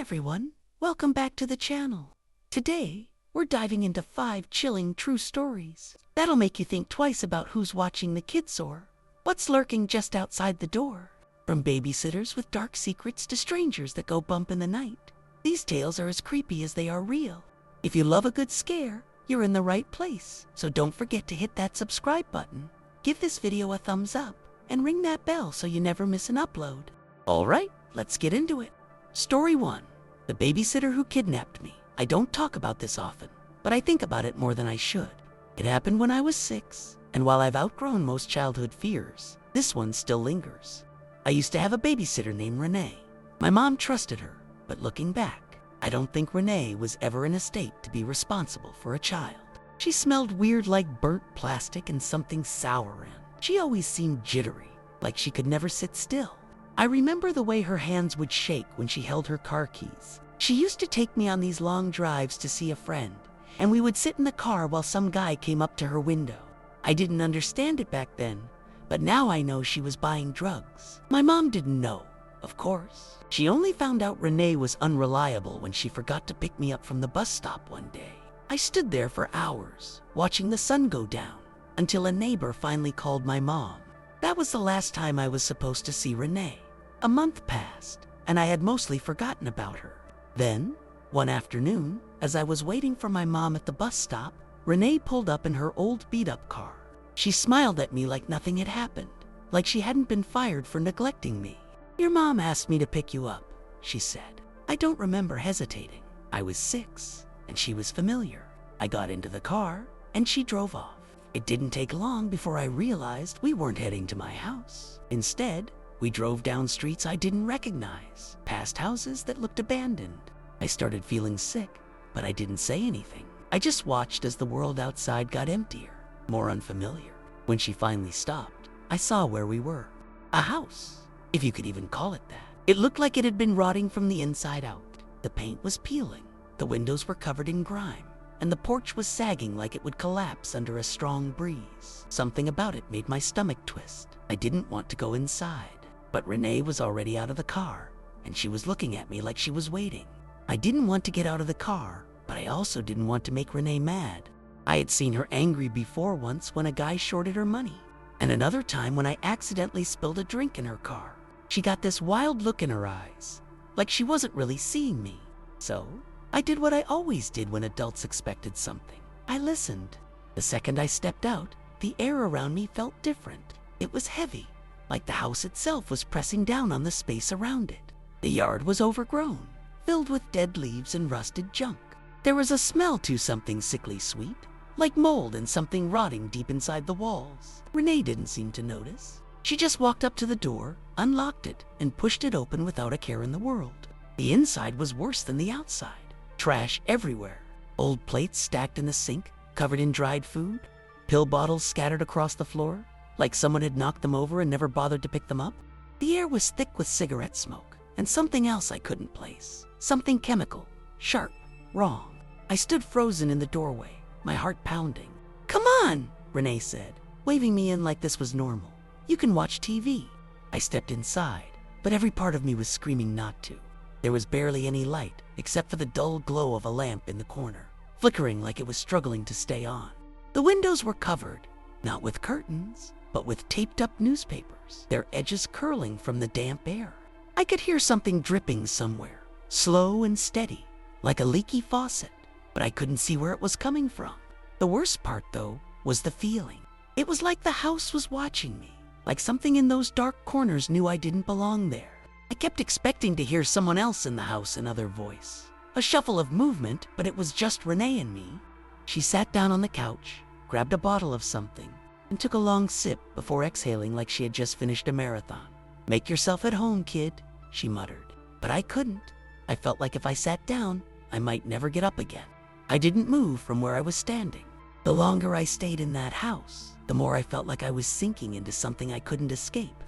everyone, welcome back to the channel. Today, we're diving into 5 chilling true stories that'll make you think twice about who's watching the kids or what's lurking just outside the door. From babysitters with dark secrets to strangers that go bump in the night, these tales are as creepy as they are real. If you love a good scare, you're in the right place, so don't forget to hit that subscribe button, give this video a thumbs up, and ring that bell so you never miss an upload. Alright, let's get into it. Story 1. The babysitter who kidnapped me. I don't talk about this often, but I think about it more than I should. It happened when I was 6, and while I've outgrown most childhood fears, this one still lingers. I used to have a babysitter named Renee. My mom trusted her, but looking back, I don't think Renee was ever in a state to be responsible for a child. She smelled weird like burnt plastic and something sour, and she always seemed jittery, like she could never sit still. I remember the way her hands would shake when she held her car keys. She used to take me on these long drives to see a friend, and we would sit in the car while some guy came up to her window. I didn't understand it back then, but now I know she was buying drugs. My mom didn't know, of course. She only found out Renee was unreliable when she forgot to pick me up from the bus stop one day. I stood there for hours, watching the sun go down, until a neighbor finally called my mom. That was the last time I was supposed to see Renee. A month passed, and I had mostly forgotten about her. Then, one afternoon, as I was waiting for my mom at the bus stop, Renee pulled up in her old beat-up car. She smiled at me like nothing had happened, like she hadn't been fired for neglecting me. "Your mom asked me to pick you up," she said. I don't remember hesitating. I was 6, and she was familiar. I got into the car, and she drove off. It didn't take long before I realized we weren't heading to my house. Instead, we drove down streets I didn't recognize, past houses that looked abandoned. I started feeling sick, but I didn't say anything. I just watched as the world outside got emptier, more unfamiliar. When she finally stopped, I saw where we were. A house, if you could even call it that. It looked like it had been rotting from the inside out. The paint was peeling, the windows were covered in grime, and the porch was sagging like it would collapse under a strong breeze. Something about it made my stomach twist. I didn't want to go inside. But Renee was already out of the car, and she was looking at me like she was waiting. I didn't want to get out of the car, but I also didn't want to make Renee mad. I had seen her angry before once when a guy shorted her money, and another time when I accidentally spilled a drink in her car. She got this wild look in her eyes, like she wasn't really seeing me. So, I did what I always did when adults expected something. I listened. The second I stepped out, the air around me felt different. It was heavy, like the house itself was pressing down on the space around it. The yard was overgrown, filled with dead leaves and rusted junk. There was a smell to something sickly sweet, like mold and something rotting deep inside the walls. Renee didn't seem to notice. She just walked up to the door, unlocked it, and pushed it open without a care in the world. The inside was worse than the outside. Trash everywhere. Old plates stacked in the sink, covered in dried food. Pill bottles scattered across the floor, like someone had knocked them over and never bothered to pick them up. The air was thick with cigarette smoke, and something else I couldn't place. Something chemical, sharp, wrong. I stood frozen in the doorway, my heart pounding. "Come on," Renee said, waving me in like this was normal. "You can watch TV." I stepped inside, but every part of me was screaming not to. There was barely any light, except for the dull glow of a lamp in the corner, flickering like it was struggling to stay on. The windows were covered, not with curtains, but with taped-up newspapers, their edges curling from the damp air. I could hear something dripping somewhere, slow and steady, like a leaky faucet, but I couldn't see where it was coming from. The worst part, though, was the feeling. It was like the house was watching me, like something in those dark corners knew I didn't belong there. I kept expecting to hear someone else in the house, another voice. A shuffle of movement, but it was just Renee and me. She sat down on the couch, grabbed a bottle of something, and took a long sip before exhaling like she had just finished a marathon. "Make yourself at home, kid," she muttered. But I couldn't. I felt like if I sat down, I might never get up again. I didn't move from where I was standing. The longer I stayed in that house, the more I felt like I was sinking into something I couldn't escape.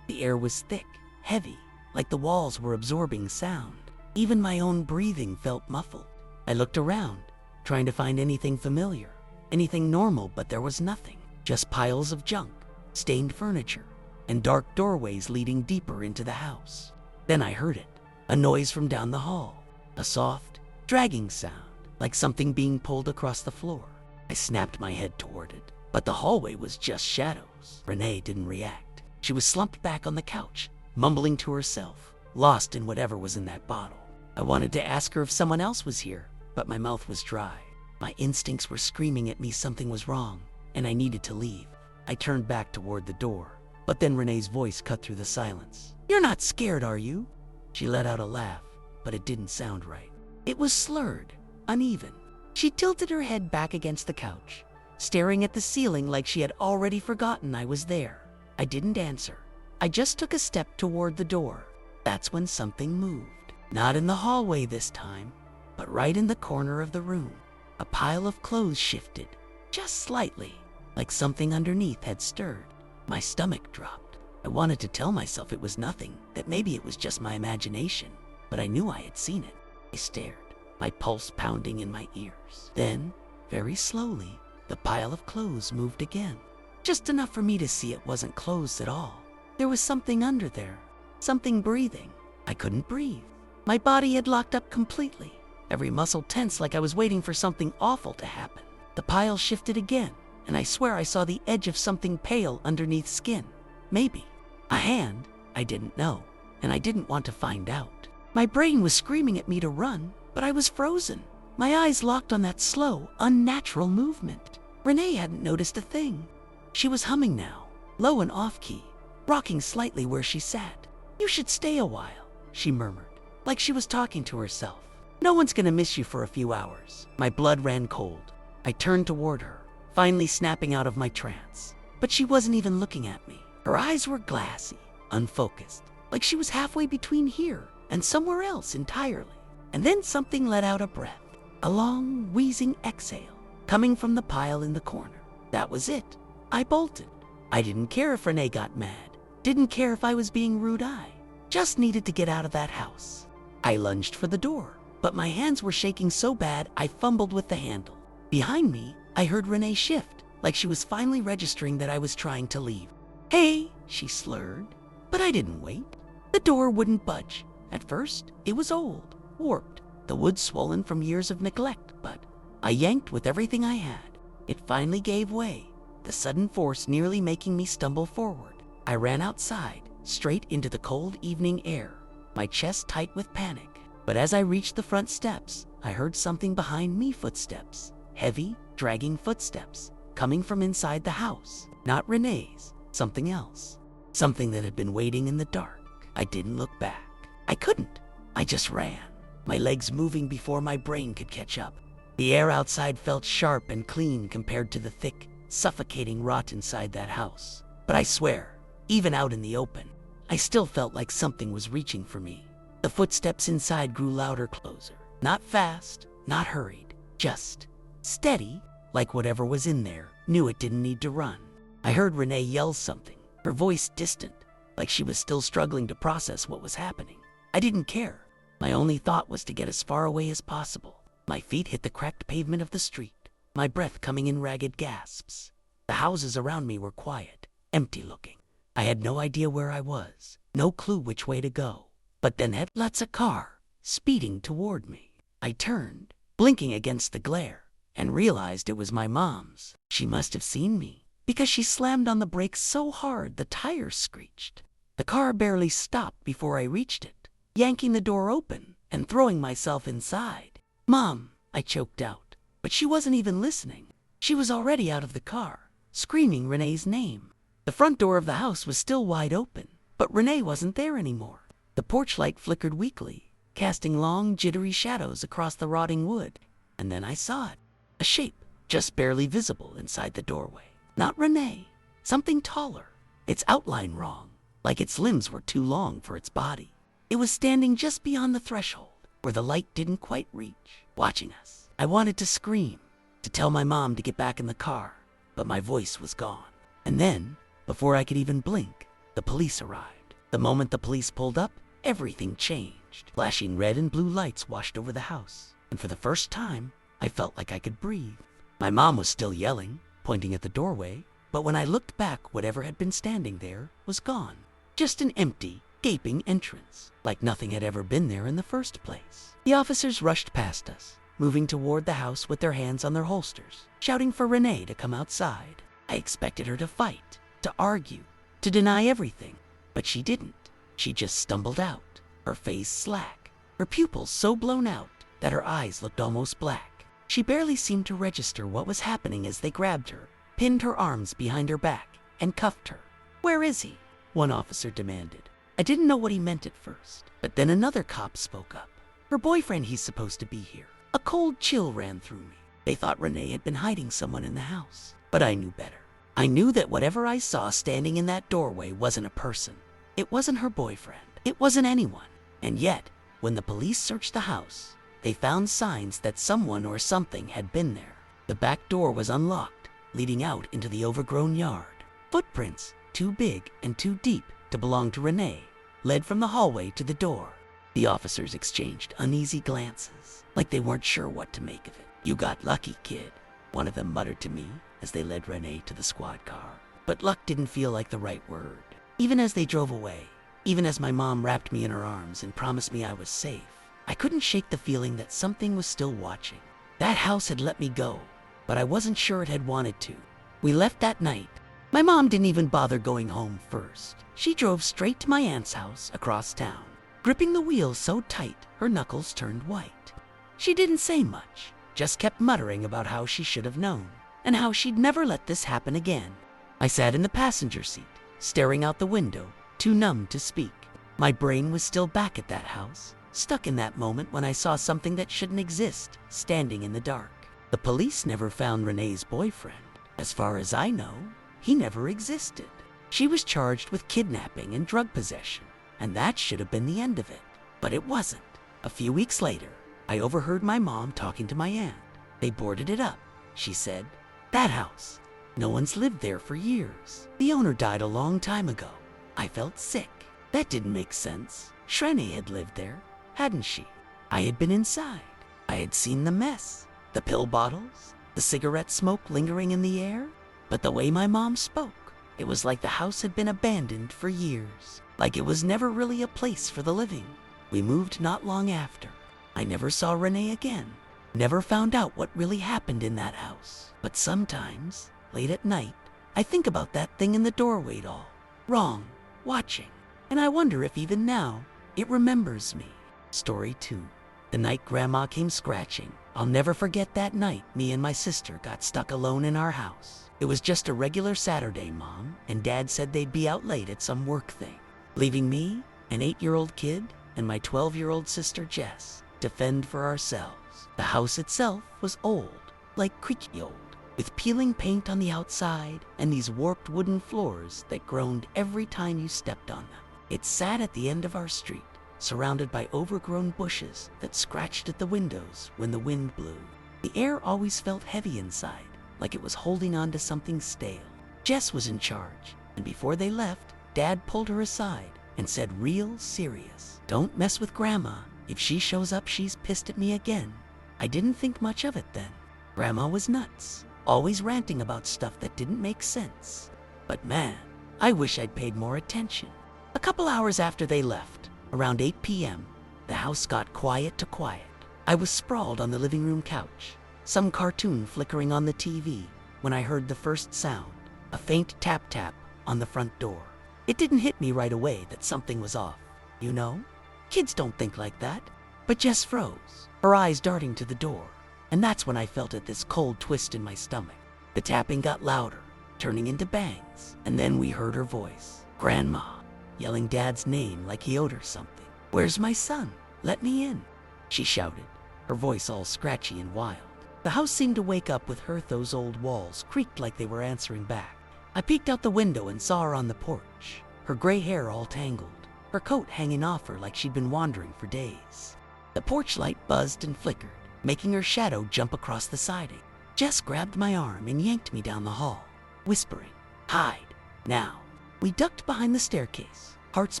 The air was thick, heavy, like the walls were absorbing sound. Even my own breathing felt muffled. I looked around, trying to find anything familiar, anything normal, but there was nothing. Just piles of junk, stained furniture, and dark doorways leading deeper into the house. Then I heard it, a noise from down the hall. A soft, dragging sound, like something being pulled across the floor. I snapped my head toward it, but the hallway was just shadows. Renee didn't react. She was slumped back on the couch, mumbling to herself, lost in whatever was in that bottle. I wanted to ask her if someone else was here, but my mouth was dry. My instincts were screaming at me something was wrong, and I needed to leave. I turned back toward the door, but then Renee's voice cut through the silence. "You're not scared, are you?" She let out a laugh, but it didn't sound right. It was slurred, uneven. She tilted her head back against the couch, staring at the ceiling like she had already forgotten I was there. I didn't answer. I just took a step toward the door. That's when something moved. Not in the hallway this time, but right in the corner of the room. A pile of clothes shifted, just slightly, like something underneath had stirred. My stomach dropped. I wanted to tell myself it was nothing, that maybe it was just my imagination, but I knew I had seen it. I stared, my pulse pounding in my ears. Then, very slowly, the pile of clothes moved again. Just enough for me to see it wasn't clothes at all. There was something under there, something breathing. I couldn't breathe. My body had locked up completely, every muscle tense like I was waiting for something awful to happen. The pile shifted again, and I swear I saw the edge of something pale underneath skin. Maybe a hand. I didn't know, and I didn't want to find out. My brain was screaming at me to run, but I was frozen. My eyes locked on that slow, unnatural movement. Renee hadn't noticed a thing. She was humming now, low and off-key, rocking slightly where she sat. "You should stay a while," she murmured, like she was talking to herself. "No one's gonna miss you for a few hours." My blood ran cold. I turned toward her, finally snapping out of my trance. But she wasn't even looking at me. Her eyes were glassy, unfocused, like she was halfway between here and somewhere else entirely. And then something let out a breath, a long, wheezing exhale, coming from the pile in the corner. That was it. I bolted. I didn't care if Renee got mad, didn't care if I was being rude. I just needed to get out of that house. I lunged for the door, but my hands were shaking so bad I fumbled with the handle. Behind me, I heard Renee shift, like she was finally registering that I was trying to leave. "Hey," she slurred, but I didn't wait. The door wouldn't budge. At first, it was old, warped, the wood swollen from years of neglect, but I yanked with everything I had. It finally gave way, the sudden force nearly making me stumble forward. I ran outside, straight into the cold evening air, my chest tight with panic. But as I reached the front steps, I heard something behind me, footsteps, heavy, dragging footsteps, coming from inside the house. Not Renee's, something else. Something that had been waiting in the dark. I didn't look back. I couldn't. I just ran, my legs moving before my brain could catch up. The air outside felt sharp and clean compared to the thick, suffocating rot inside that house. But I swear, even out in the open, I still felt like something was reaching for me. The footsteps inside grew louder, closer. Not fast, not hurried, just steady, like whatever was in there knew it didn't need to run. I heard Renee yell something, her voice distant, like she was still struggling to process what was happening. I didn't care. My only thought was to get as far away as possible. My feet hit the cracked pavement of the street, my breath coming in ragged gasps. The houses around me were quiet, empty looking. I had no idea where I was, no clue which way to go. But then headlights, a car, speeding toward me. I turned, blinking against the glare, and realized it was my mom's. She must have seen me, because she slammed on the brakes so hard the tires screeched. The car barely stopped before I reached it, yanking the door open and throwing myself inside. "Mom," I choked out, but she wasn't even listening. She was already out of the car, screaming Renee's name. The front door of the house was still wide open, but Renee wasn't there anymore. The porch light flickered weakly, casting long, jittery shadows across the rotting wood. And then I saw it, a shape just barely visible inside the doorway. Not Renee, something taller, its outline wrong, like its limbs were too long for its body. It was standing just beyond the threshold, where the light didn't quite reach, watching us. I wanted to scream, to tell my mom to get back in the car, but my voice was gone. And then, before I could even blink, the police arrived. The moment the police pulled up, everything changed. Flashing red and blue lights washed over the house, and for the first time, I felt like I could breathe. My mom was still yelling, pointing at the doorway, but when I looked back, whatever had been standing there was gone. Just an empty, gaping entrance, like nothing had ever been there in the first place. The officers rushed past us, moving toward the house with their hands on their holsters, shouting for Renee to come outside. I expected her to fight, to argue, to deny everything, but she didn't. She just stumbled out, her face slack, her pupils so blown out that her eyes looked almost black. She barely seemed to register what was happening as they grabbed her, pinned her arms behind her back, and cuffed her. "Where is he?" one officer demanded. I didn't know what he meant at first, but then another cop spoke up. "Her boyfriend, he's supposed to be here." A cold chill ran through me. They thought Renee had been hiding someone in the house, but I knew better. I knew that whatever I saw standing in that doorway wasn't a person. It wasn't her boyfriend. It wasn't anyone. And yet, when the police searched the house, they found signs that someone or something had been there. The back door was unlocked, leading out into the overgrown yard. Footprints, too big and too deep to belong to Renee, led from the hallway to the door. The officers exchanged uneasy glances, like they weren't sure what to make of it. "You got lucky, kid," one of them muttered to me as they led Renee to the squad car. But luck didn't feel like the right word. Even as they drove away, even as my mom wrapped me in her arms and promised me I was safe, I couldn't shake the feeling that something was still watching. That house had let me go, but I wasn't sure it had wanted to. We left that night. My mom didn't even bother going home first. She drove straight to my aunt's house across town, gripping the wheel so tight her knuckles turned white. She didn't say much, just kept muttering about how she should have known, and how she'd never let this happen again. I sat in the passenger seat, staring out the window, too numb to speak. My brain was still back at that house, stuck in that moment when I saw something that shouldn't exist, standing in the dark. The police never found Renee's boyfriend. As far as I know, he never existed. She was charged with kidnapping and drug possession, and that should have been the end of it. But it wasn't. A few weeks later, I overheard my mom talking to my aunt. "They boarded it up," she said. "That house. No one's lived there for years. The owner died a long time ago." I felt sick. That didn't make sense. Shrene had lived there, hadn't she? I had been inside. I had seen the mess, the pill bottles, the cigarette smoke lingering in the air. But the way my mom spoke, it was like the house had been abandoned for years, like it was never really a place for the living. We moved not long after. I never saw Renee again, never found out what really happened in that house. But sometimes, late at night, I think about that thing in the doorway doll, wrong, watching, and I wonder if even now it remembers me. Story 2. The night Grandma came scratching. I'll never forget that night me and my sister got stuck alone in our house. It was just a regular Saturday, Mom and Dad said they'd be out late at some work thing, leaving me, an 8-year-old kid, and my 12-year-old sister Jess to fend for ourselves. The house itself was old, like creaky old, with peeling paint on the outside and these warped wooden floors that groaned every time you stepped on them. It sat at the end of our street, surrounded by overgrown bushes that scratched at the windows when the wind blew. The air always felt heavy inside, like it was holding on to something stale. Jess was in charge, and before they left, Dad pulled her aside and said real serious, "Don't mess with Grandma. If she shows up, she's pissed at me again." I didn't think much of it then. Grandma was nuts, always ranting about stuff that didn't make sense. But man, I wish I'd paid more attention. A couple hours after they left, around 8 p.m., the house got quiet to quiet. I was sprawled on the living room couch, some cartoon flickering on the TV, when I heard the first sound, a faint tap-tap on the front door. It didn't hit me right away that something was off. You know, kids don't think like that. But Jess froze, her eyes darting to the door, and that's when I felt this cold twist in my stomach. The tapping got louder, turning into bangs, and then we heard her voice, Grandma, yelling Dad's name like he owed her something. "Where's my son? Let me in," she shouted, her voice all scratchy and wild. The house seemed to wake up with her. Those old walls creaked like they were answering back. I peeked out the window and saw her on the porch, her gray hair all tangled, her coat hanging off her like she'd been wandering for days. The porch light buzzed and flickered, making her shadow jump across the siding. Jess grabbed my arm and yanked me down the hall, whispering, "Hide, now." We ducked behind the staircase, hearts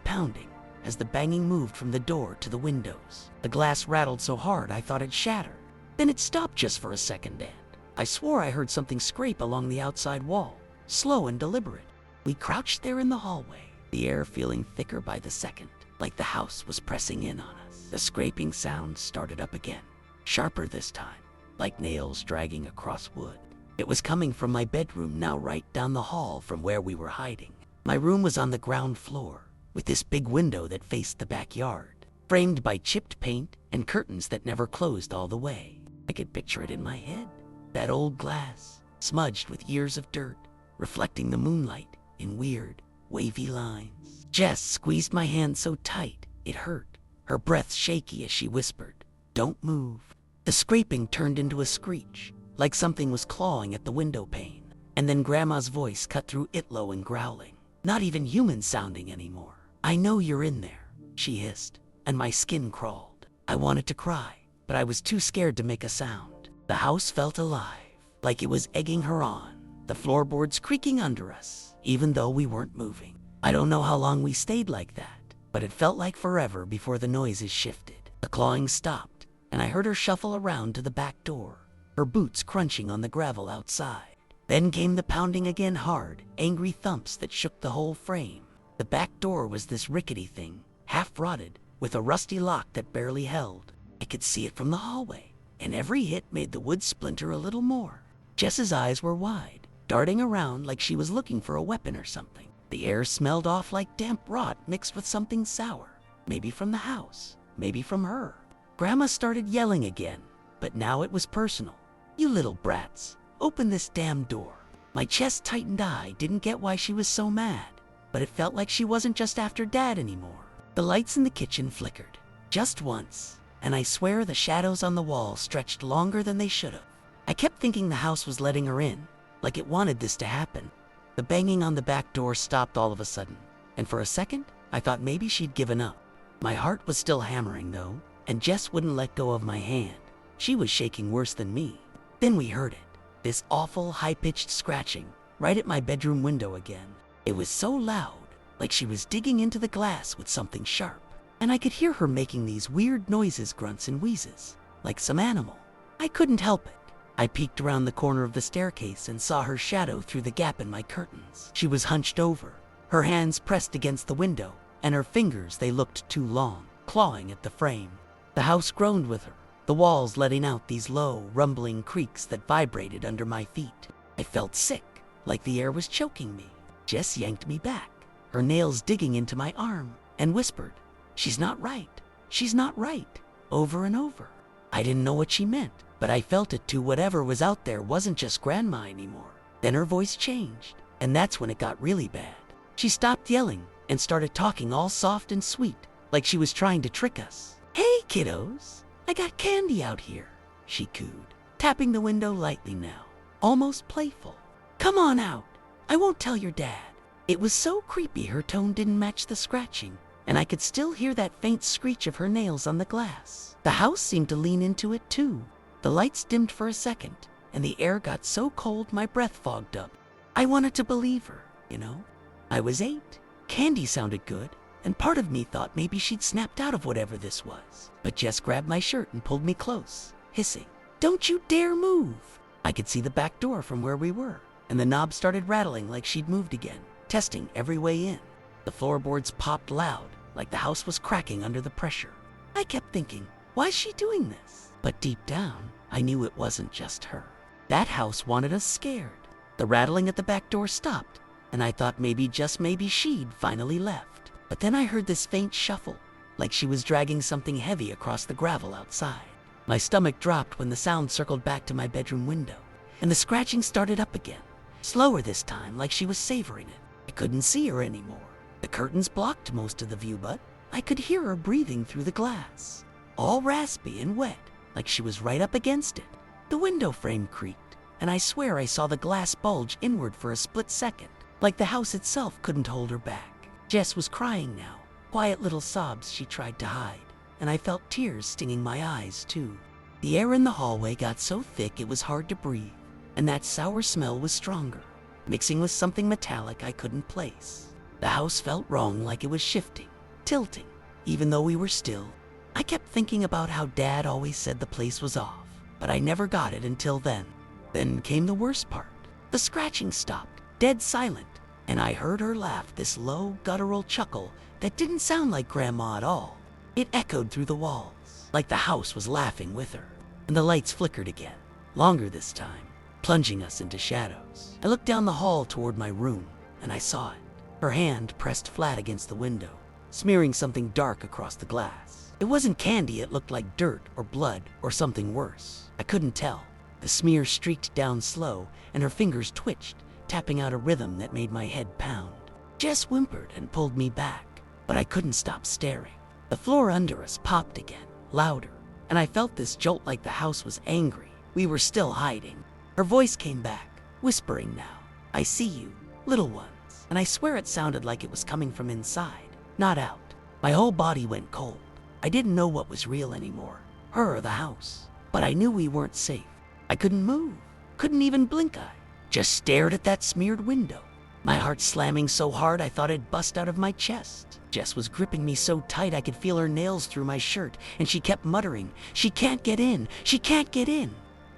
pounding, as the banging moved from the door to the windows. The glass rattled so hard I thought it'd shatter. Then it stopped just for a second, and I swore I heard something scrape along the outside wall, slow and deliberate. We crouched there in the hallway, the air feeling thicker by the second. like the house was pressing in on us. The scraping sound started up again, sharper this time, like nails dragging across wood. It was coming from my bedroom now, right down the hall from where we were hiding. My room was on the ground floor, with this big window that faced the backyard, framed by chipped paint and curtains that never closed all the way. I could picture it in my head, that old glass, smudged with years of dirt, reflecting the moonlight in weird, wavy lines. Jess squeezed my hand so tight it hurt, her breath shaky as she whispered, "Don't move." The scraping turned into a screech, like something was clawing at the window pane. And then Grandma's voice cut through it, low and growling, not even human sounding anymore. "I know you're in there," she hissed, and my skin crawled. I wanted to cry, but I was too scared to make a sound. The house felt alive, like it was egging her on, the floorboards creaking under us, even though we weren't moving. I don't know how long we stayed like that, but it felt like forever before the noises shifted. The clawing stopped, and I heard her shuffle around to the back door, her boots crunching on the gravel outside. Then came the pounding again, hard, angry thumps that shook the whole frame. The back door was this rickety thing, half rotted, with a rusty lock that barely held. I could see it from the hallway, and every hit made the wood splinter a little more. Jess's eyes were wide, darting around like she was looking for a weapon or something. The air smelled off like damp rot mixed with something sour, maybe from the house, maybe from her. Grandma started yelling again, but now it was personal. "You little brats, open this damn door." My chest tightened. I didn't get why she was so mad, but it felt like she wasn't just after Dad anymore. The lights in the kitchen flickered, just once, and I swear the shadows on the wall stretched longer than they should have. I kept thinking the house was letting her in, like it wanted this to happen. The banging on the back door stopped all of a sudden, and for a second, I thought maybe she'd given up. My heart was still hammering though, and Jess wouldn't let go of my hand. She was shaking worse than me. Then we heard it, this awful high-pitched scratching, right at my bedroom window again. It was so loud, like she was digging into the glass with something sharp. And I could hear her making these weird noises, grunts and wheezes, like some animal. I couldn't help it. I peeked around the corner of the staircase and saw her shadow through the gap in my curtains. She was hunched over, her hands pressed against the window, and her fingers, they looked too long, clawing at the frame. The house groaned with her, the walls letting out these low, rumbling creaks that vibrated under my feet. I felt sick, like the air was choking me. Jess yanked me back, her nails digging into my arm, and whispered, "She's not right. She's not right," over and over. I didn't know what she meant, but I felt it too. Whatever was out there wasn't just Grandma anymore. Then her voice changed, and that's when it got really bad. She stopped yelling and started talking all soft and sweet, like she was trying to trick us. "Hey, kiddos, I got candy out here," she cooed, tapping the window lightly now, almost playful. "Come on out. I won't tell your dad." It was so creepy her tone didn't match the scratching, and I could still hear that faint screech of her nails on the glass. The house seemed to lean into it too. The lights dimmed for a second, and the air got so cold my breath fogged up. I wanted to believe her, you know? I was 8. Candy sounded good, and part of me thought maybe she'd snapped out of whatever this was. But Jess grabbed my shirt and pulled me close, hissing, "Don't you dare move." I could see the back door from where we were, and the knob started rattling like she'd moved again, testing every way in. The floorboards popped loud, like the house was cracking under the pressure. I kept thinking, why's she doing this? But deep down, I knew it wasn't just her. That house wanted us scared. The rattling at the back door stopped, and I thought maybe, just maybe, she'd finally left. But then I heard this faint shuffle, like she was dragging something heavy across the gravel outside. My stomach dropped when the sound circled back to my bedroom window, and the scratching started up again, slower this time, like she was savoring it. I couldn't see her anymore. The curtains blocked most of the view, but I could hear her breathing through the glass, all raspy and wet, like she was right up against it. The window frame creaked, and I swear I saw the glass bulge inward for a split second, like the house itself couldn't hold her back. Jess was crying now, quiet little sobs she tried to hide, and I felt tears stinging my eyes too. The air in the hallway got so thick it was hard to breathe, and that sour smell was stronger, mixing with something metallic I couldn't place. The house felt wrong, like it was shifting, tilting, even though we were still. I kept thinking about how Dad always said the place was off, but I never got it until then. Then came the worst part. The scratching stopped, dead silent, and I heard her laugh, this low, guttural chuckle that didn't sound like Grandma at all. It echoed through the walls, like the house was laughing with her. And the lights flickered again, longer this time, plunging us into shadows. I looked down the hall toward my room, and I saw it. Her hand pressed flat against the window, smearing something dark across the glass. It wasn't candy, it looked like dirt or blood or something worse. I couldn't tell. The smear streaked down slow, and her fingers twitched, tapping out a rhythm that made my head pound. Jess whimpered and pulled me back, but I couldn't stop staring. The floor under us popped again, louder, and I felt this jolt like the house was angry. We were still hiding. Her voice came back, whispering now, "I see you, little ones." And I swear it sounded like it was coming from inside, not out. My whole body went cold. I didn't know what was real anymore, her or the house. But I knew we weren't safe. I couldn't move, couldn't even blink eye. Just stared at that smeared window. My heart slamming so hard I thought it'd bust out of my chest. Jess was gripping me so tight I could feel her nails through my shirt, and she kept muttering, "She can't get in, she can't get in."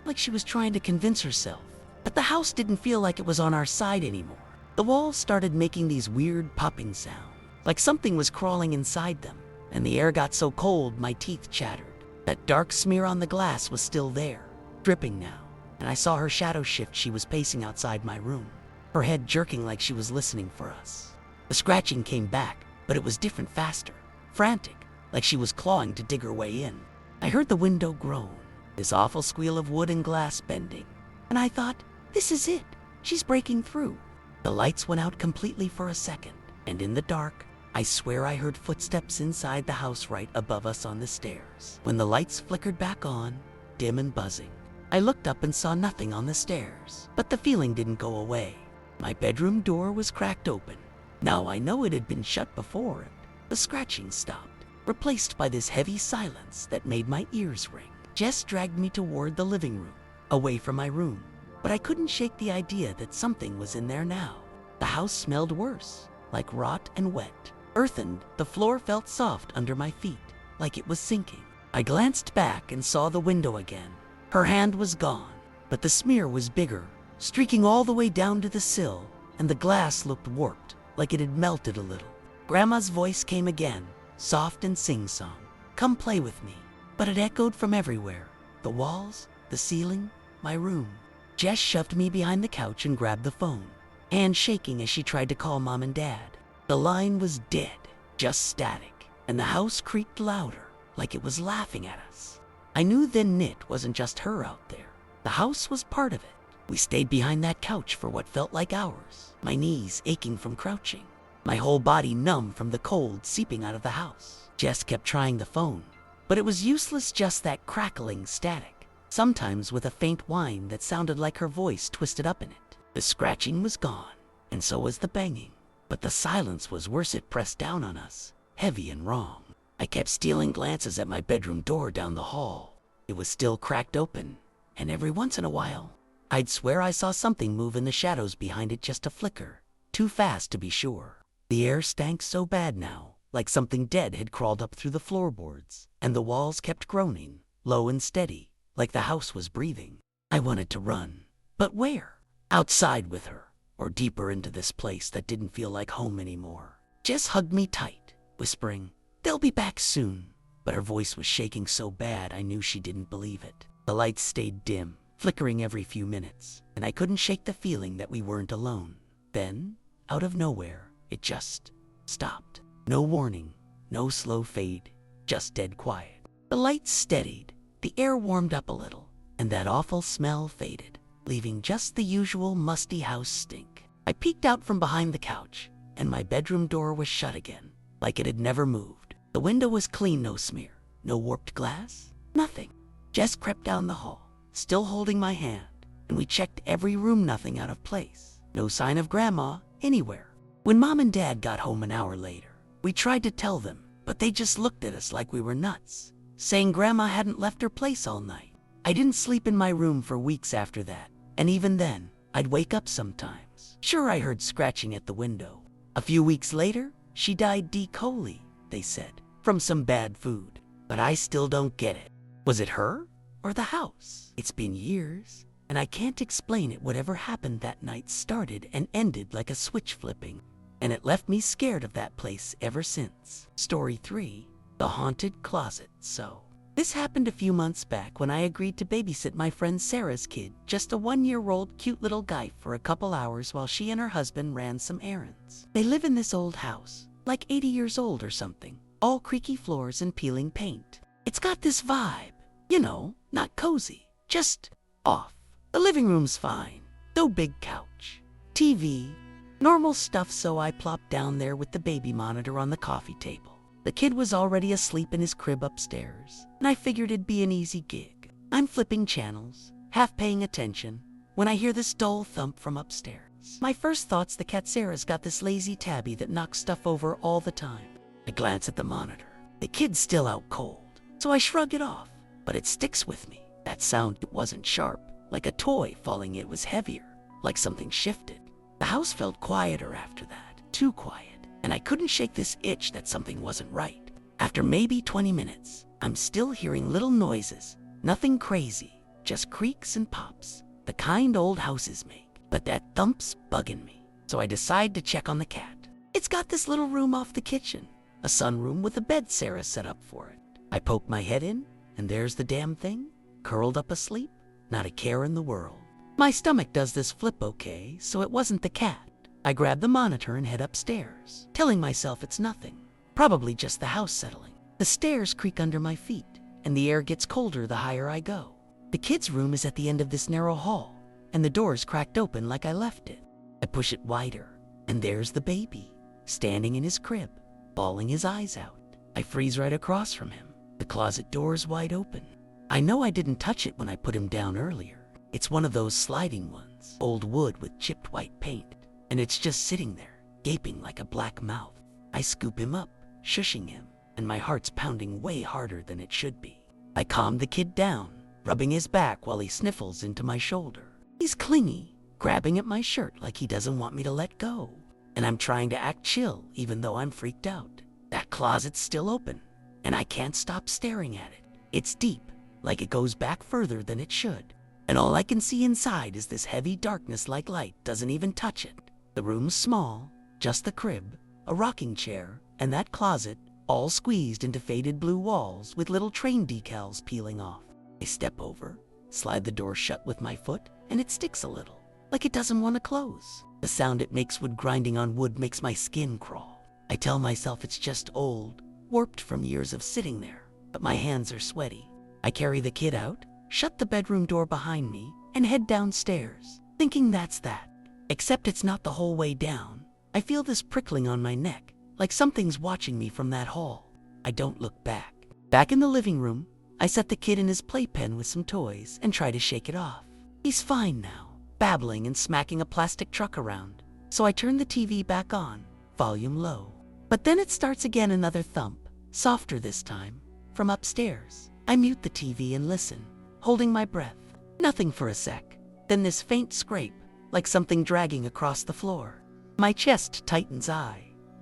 Like she was trying to convince herself. But the house didn't feel like it was on our side anymore. The walls started making these weird popping sounds, like something was crawling inside them, and the air got so cold my teeth chattered. That dark smear on the glass was still there, dripping now, and I saw her shadow shift. She was pacing outside my room, her head jerking like she was listening for us. The scratching came back, but it was different, faster, frantic, like she was clawing to dig her way in. I heard the window groan, this awful squeal of wood and glass bending, and I thought, this is it, she's breaking through. The lights went out completely for a second, and in the dark, I swear I heard footsteps inside the house right above us on the stairs. When the lights flickered back on, dim and buzzing, I looked up and saw nothing on the stairs, but the feeling didn't go away. My bedroom door was cracked open. Now I know it had been shut before it. The scratching stopped, replaced by this heavy silence that made my ears ring. Jess dragged me toward the living room, away from my room, but I couldn't shake the idea that something was in there now. The house smelled worse, like rot and wet. Earthened, the floor felt soft under my feet, like it was sinking. I glanced back and saw the window again. Her hand was gone, but the smear was bigger, streaking all the way down to the sill, and the glass looked warped, like it had melted a little. Grandma's voice came again, soft and sing-song, "Come play with me." But it echoed from everywhere, the walls, the ceiling, my room. Jess shoved me behind the couch and grabbed the phone, hand shaking as she tried to call Mom and Dad. The line was dead, just static, and the house creaked louder, like it was laughing at us. I knew then it wasn't just her out there. The house was part of it. We stayed behind that couch for what felt like hours, my knees aching from crouching, my whole body numb from the cold seeping out of the house. Jess kept trying the phone, but it was useless, just that crackling static, sometimes with a faint whine that sounded like her voice twisted up in it. The scratching was gone, and so was the banging, but the silence was worse. It pressed down on us, heavy and wrong. I kept stealing glances at my bedroom door down the hall. It was still cracked open, and every once in a while, I'd swear I saw something move in the shadows behind it, just a flicker, too fast to be sure. The air stank so bad now, like something dead had crawled up through the floorboards, and the walls kept groaning, low and steady, like the house was breathing. I wanted to run, but where? Outside with her, or deeper into this place that didn't feel like home anymore. Jess hugged me tight, whispering, "They'll be back soon." But her voice was shaking so bad I knew she didn't believe it. The lights stayed dim, flickering every few minutes, and I couldn't shake the feeling that we weren't alone. Then, out of nowhere, it just stopped. No warning, no slow fade, just dead quiet. The lights steadied, the air warmed up a little, and that awful smell faded, leaving just the usual musty house stink. I peeked out from behind the couch, and my bedroom door was shut again, like it had never moved. The window was clean, no smear, no warped glass, nothing. Jess crept down the hall, still holding my hand, and we checked every room, nothing out of place. No sign of Grandma anywhere. When Mom and Dad got home an hour later, we tried to tell them, but they just looked at us like we were nuts, saying Grandma hadn't left her place all night. I didn't sleep in my room for weeks after that, and even then, I'd wake up sometimes. Sure, I heard scratching at the window. A few weeks later, she died D. coli, they said, from some bad food. But I still don't get it. Was it her or the house? It's been years, and I can't explain it. Whatever happened that night started and ended like a switch flipping. and it left me scared of that place ever since. Story 3. The Haunted Closet. So, this happened a few months back when I agreed to babysit my friend Sarah's kid, just a 1-year-old cute little guy, for a couple hours while she and her husband ran some errands. They live in this old house, like 80 years old or something, all creaky floors and peeling paint. It's got this vibe, you know, not cozy, just off. The living room's fine, no big couch, TV, normal stuff, so I plopped down there with the baby monitor on the coffee table. The kid was already asleep in his crib upstairs, and I figured it'd be an easy gig. I'm flipping channels, half paying attention, when I hear this dull thump from upstairs. My first thought's the cat Sarah's got this lazy tabby that knocks stuff over all the time. I glance at the monitor. The kid's still out cold, so I shrug it off, but it sticks with me. That sound, it wasn't sharp, like a toy falling. It was heavier, like something shifted. The house felt quieter after that, too quiet, and I couldn't shake this itch that something wasn't right. After maybe 20 minutes, I'm still hearing little noises, nothing crazy, just creaks and pops, the kind old houses make. But that thump's bugging me, so I decide to check on the cat. It's got this little room off the kitchen, a sunroom with a bed Sarah set up for it. I poke my head in, and there's the damn thing, curled up asleep, not a care in the world. My stomach does this flip okay, so it wasn't the cat. I grab the monitor and head upstairs, telling myself it's nothing, probably just the house settling. The stairs creak under my feet, and the air gets colder the higher I go. The kid's room is at the end of this narrow hall, and the door's cracked open like I left it. I push it wider, and there's the baby, standing in his crib, bawling his eyes out. I freeze right across from him. The closet door's wide open. I know I didn't touch it when I put him down earlier. It's one of those sliding ones, old wood with chipped white paint, and it's just sitting there, gaping like a black mouth. I scoop him up, shushing him, and my heart's pounding way harder than it should be. I calm the kid down, rubbing his back while he sniffles into my shoulder. He's clingy, grabbing at my shirt like he doesn't want me to let go. And I'm trying to act chill even though I'm freaked out. That closet's still open, and I can't stop staring at it. It's deep, like it goes back further than it should. And all I can see inside is this heavy darkness, like light doesn't even touch it. The room's small, just the crib, a rocking chair, and that closet, all squeezed into faded blue walls with little train decals peeling off. I step over, slide the door shut with my foot, and it sticks a little, like it doesn't want to close. The sound it makes wood grinding on wood makes my skin crawl. I tell myself it's just old, warped from years of sitting there, but my hands are sweaty. I carry the kid out, shut the bedroom door behind me, and head downstairs, thinking that's that. Except it's not the whole way down. I feel this prickling on my neck, like something's watching me from that hall. I don't look back. Back in the living room, I set the kid in his playpen with some toys and try to shake it off. He's fine now, babbling and smacking a plastic truck around. So I turn the TV back on, volume low. But then it starts again, another thump, softer this time, from upstairs. I mute the TV and listen, holding my breath. Nothing for a sec. Then this faint scrape, like something dragging across the floor. My chest tightens.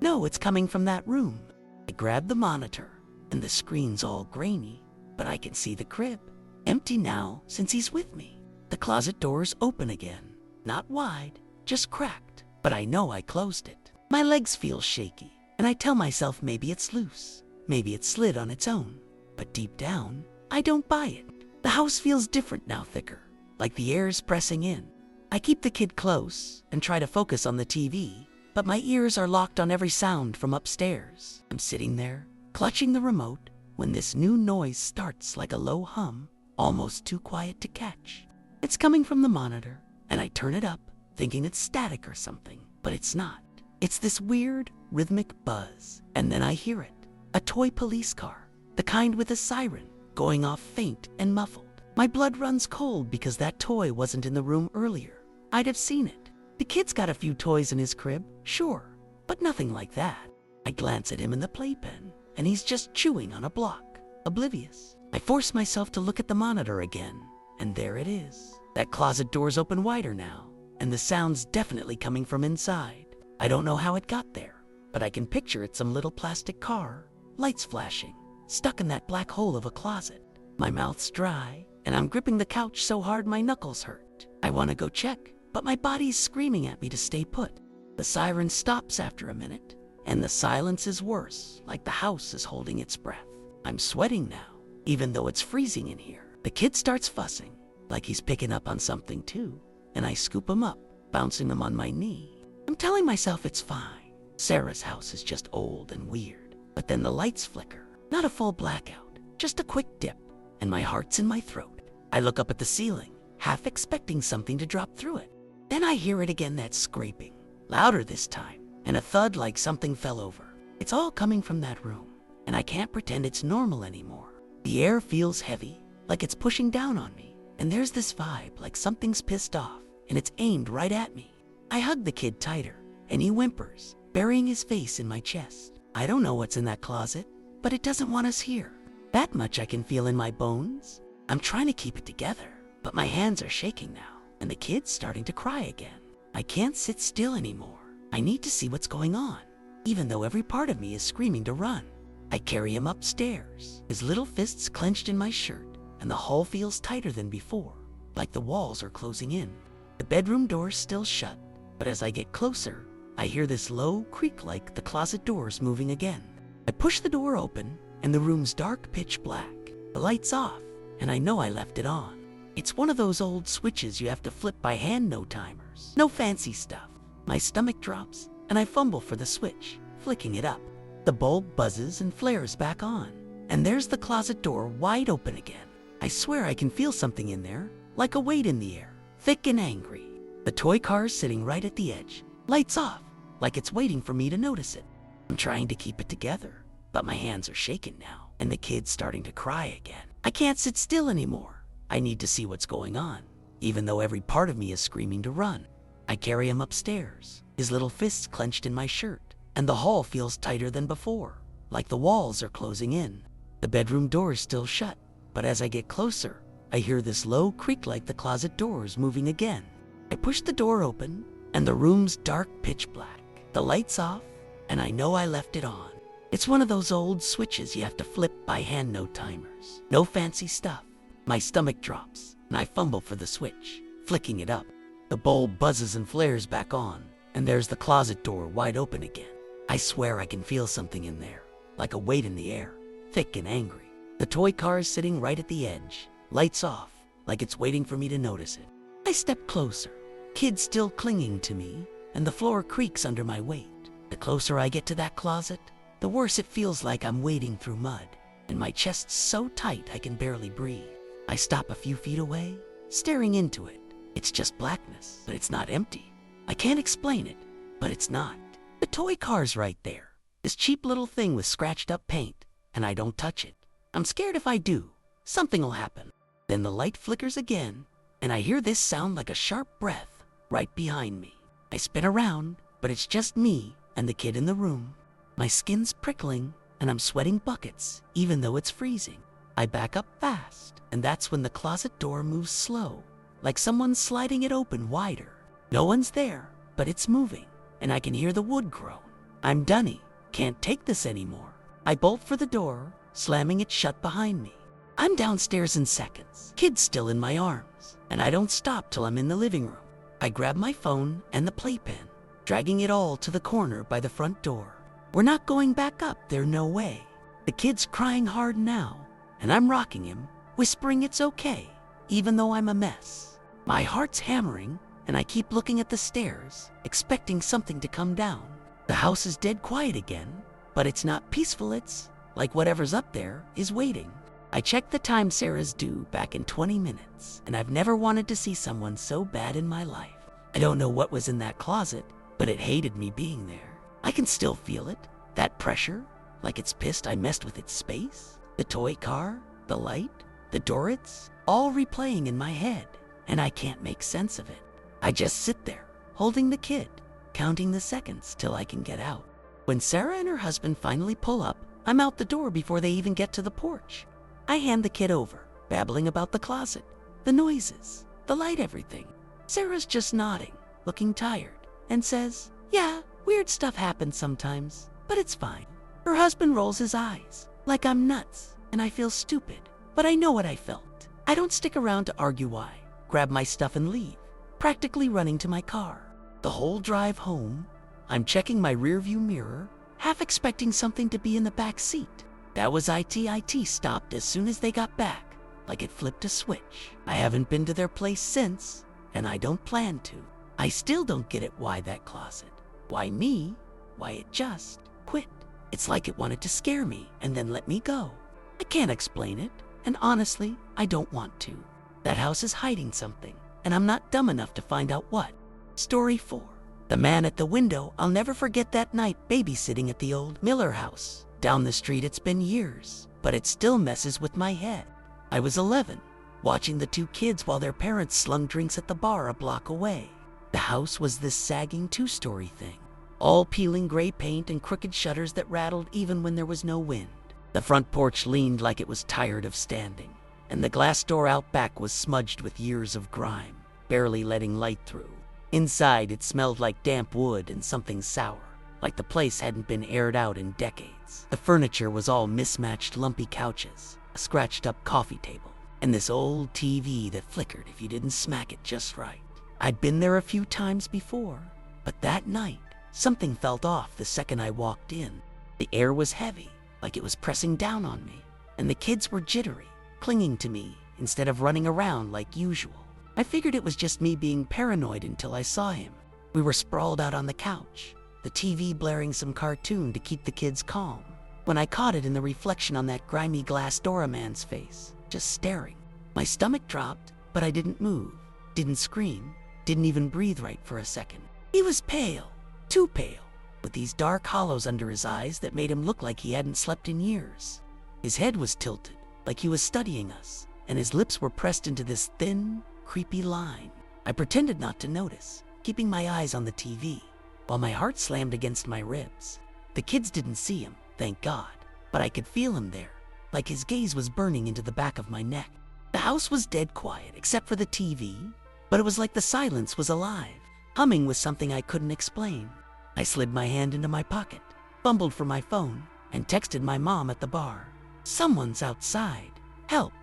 No, it's coming from that room. I grab the monitor, and the screen's all grainy, but I can see the crib. Empty now, since he's with me. The closet door's open again. Not wide, just cracked, but I know I closed it. My legs feel shaky, and I tell myself maybe it's loose. Maybe it slid on its own. But deep down, I don't buy it. The house feels different now, thicker, like the air's pressing in. I keep the kid close and try to focus on the TV, but my ears are locked on every sound from upstairs. I'm sitting there, clutching the remote, when this new noise starts like a low hum, almost too quiet to catch. It's coming from the monitor, and I turn it up, thinking it's static or something, but it's not. It's this weird, rhythmic buzz, and then I hear it. A toy police car, the kind with a siren, going off faint and muffled. My blood runs cold because that toy wasn't in the room earlier. I'd have seen it. The kid's got a few toys in his crib, sure, but nothing like that. I glance at him in the playpen, and he's just chewing on a block, oblivious. I force myself to look at the monitor again, and there it is. That closet door's open wider now, and the sound's definitely coming from inside. I don't know how it got there, but I can picture it some little plastic car, lights flashing, stuck in that black hole of a closet. My mouth's dry, and I'm gripping the couch so hard my knuckles hurt. I want to go check, but my body's screaming at me to stay put. The siren stops after a minute, and the silence is worse, like the house is holding its breath. I'm sweating now, even though it's freezing in here. The kid starts fussing, like he's picking up on something too, and I scoop him up, bouncing him on my knee. I'm telling myself it's fine. Sarah's house is just old and weird. But then the lights flicker. Not a full blackout, just a quick dip, and my heart's in my throat. I look up at the ceiling, half expecting something to drop through it. Then I hear it again, that scraping, louder this time, and a thud like something fell over. It's all coming from that room, and I can't pretend it's normal anymore. The air feels heavy, like it's pushing down on me, and there's this vibe like something's pissed off, and it's aimed right at me. I hug the kid tighter, and he whimpers, burying his face in my chest. I don't know what's in that closet, but it doesn't want us here. That much I can feel in my bones. I'm trying to keep it together, but my hands are shaking now, and the kid's starting to cry again. I can't sit still anymore. I need to see what's going on, even though every part of me is screaming to run. I carry him upstairs, his little fists clenched in my shirt, and the hall feels tighter than before, like the walls are closing in. The bedroom door's still shut, but as I get closer, I hear this low creak like the closet door's moving again. I push the door open, and the room's dark pitch black. The light's off, and I know I left it on. It's one of those old switches you have to flip by hand, no timers. No fancy stuff. My stomach drops, and I fumble for the switch, flicking it up. The bulb buzzes and flares back on, and there's the closet door wide open again. I swear I can feel something in there, like a weight in the air, thick and angry. The toy car's sitting right at the edge, lights off, like it's waiting for me to notice it. I'm trying to keep it together, but my hands are shaking now, and the kid's starting to cry again. I can't sit still anymore. I need to see what's going on, even though every part of me is screaming to run. I carry him upstairs, his little fists clenched in my shirt, and the hall feels tighter than before, like the walls are closing in. The bedroom door is still shut, but as I get closer, I hear this low creak like the closet door's moving again. I push the door open, and the room's dark pitch black. The light's off, and I know I left it on. It's one of those old switches you have to flip by hand, no timers. No fancy stuff. My stomach drops, and I fumble for the switch, flicking it up. The bulb buzzes and flares back on, and there's the closet door wide open again. I swear I can feel something in there, like a weight in the air, thick and angry. The toy car's sitting right at the edge, lights off, like it's waiting for me to notice it. I step closer, kid still clinging to me, and the floor creaks under my weight. The closer I get to that closet, the worse it feels, like I'm wading through mud, and my chest's so tight I can barely breathe. I stop a few feet away, staring into it. It's just blackness, but it's not empty. I can't explain it, but it's not. The toy car's right there, this cheap little thing with scratched up paint, and I don't touch it. I'm scared if I do, something will happen. Then the light flickers again, and I hear this sound like a sharp breath right behind me. I spin around, but it's just me and the kid in the room. My skin's prickling, and I'm sweating buckets, even though it's freezing. I back up fast, and that's when the closet door moves slow, like someone's sliding it open wider. No one's there, but it's moving, and I can hear the wood groan. I'm done. Can't take this anymore. I bolt for the door, slamming it shut behind me. I'm downstairs in seconds, kid's still in my arms, and I don't stop till I'm in the living room. I grab my phone and the playpen, dragging it all to the corner by the front door. We're not going back up there, no way. The kid's crying hard now, and I'm rocking him, whispering it's okay, even though I'm a mess. My heart's hammering, and I keep looking at the stairs, expecting something to come down. The house is dead quiet again, but it's not peaceful. It's like whatever's up there is waiting. I checked the time. Sarah's due back in 20 minutes, and I've never wanted to see someone so bad in my life. I don't know what was in that closet, but it hated me being there. I can still feel it, that pressure, like it's pissed I messed with its space. The toy car, the light, the door, it's all replaying in my head, and I can't make sense of it. I just sit there, holding the kid, counting the seconds till I can get out. When Sarah and her husband finally pull up, I'm out the door before they even get to the porch. I hand the kid over, babbling about the closet, the noises, the light, everything. Sarah's just nodding, looking tired, and says, "Yeah, weird stuff happens sometimes, but it's fine." Her husband rolls his eyes, like I'm nuts, and I feel stupid, but I know what I felt. I don't stick around to argue why, grab my stuff and leave, practically running to my car. The whole drive home, I'm checking my rearview mirror, half expecting something to be in the back seat. That was it stopped as soon as they got back, like it flipped a switch. I haven't been to their place since, and I don't plan to. I still don't get it why that closet. Why me? Why it just quit. It's like it wanted to scare me and then let me go. I can't explain it, and honestly, I don't want to. That house is hiding something, and I'm not dumb enough to find out what. Story 4. The man at the window. I'll never forget that night babysitting at the old Miller house. Down the street. It's been years, but it still messes with my head. I was 11, watching the 2 kids while their parents slung drinks at the bar a block away. The house was this sagging 2-story thing, all peeling gray paint and crooked shutters that rattled even when there was no wind. The front porch leaned like it was tired of standing, and the glass door out back was smudged with years of grime, barely letting light through. Inside, it smelled like damp wood and something sour, like the place hadn't been aired out in decades. The furniture was all mismatched lumpy couches, a scratched-up coffee table, and this old TV that flickered if you didn't smack it just right. I'd been there a few times before, but that night, something felt off the second I walked in. The air was heavy, like it was pressing down on me, and the kids were jittery, clinging to me instead of running around like usual. I figured it was just me being paranoid until I saw him. We were sprawled out on the couch, the TV blaring some cartoon to keep the kids calm, when I caught it in the reflection on that grimy glass door man's face, just staring. My stomach dropped, but I didn't move, didn't scream, didn't even breathe right for a second. He was pale, too pale, with these dark hollows under his eyes that made him look like he hadn't slept in years. His head was tilted, like he was studying us, and his lips were pressed into this thin, creepy line. I pretended not to notice, keeping my eyes on the TV, while my heart slammed against my ribs. The kids didn't see him, thank God, but I could feel him there, like his gaze was burning into the back of my neck. The house was dead quiet, except for the TV, but it was like the silence was alive, humming with something I couldn't explain. I slid my hand into my pocket, fumbled for my phone, and texted my mom at the bar. "Someone's outside. Help."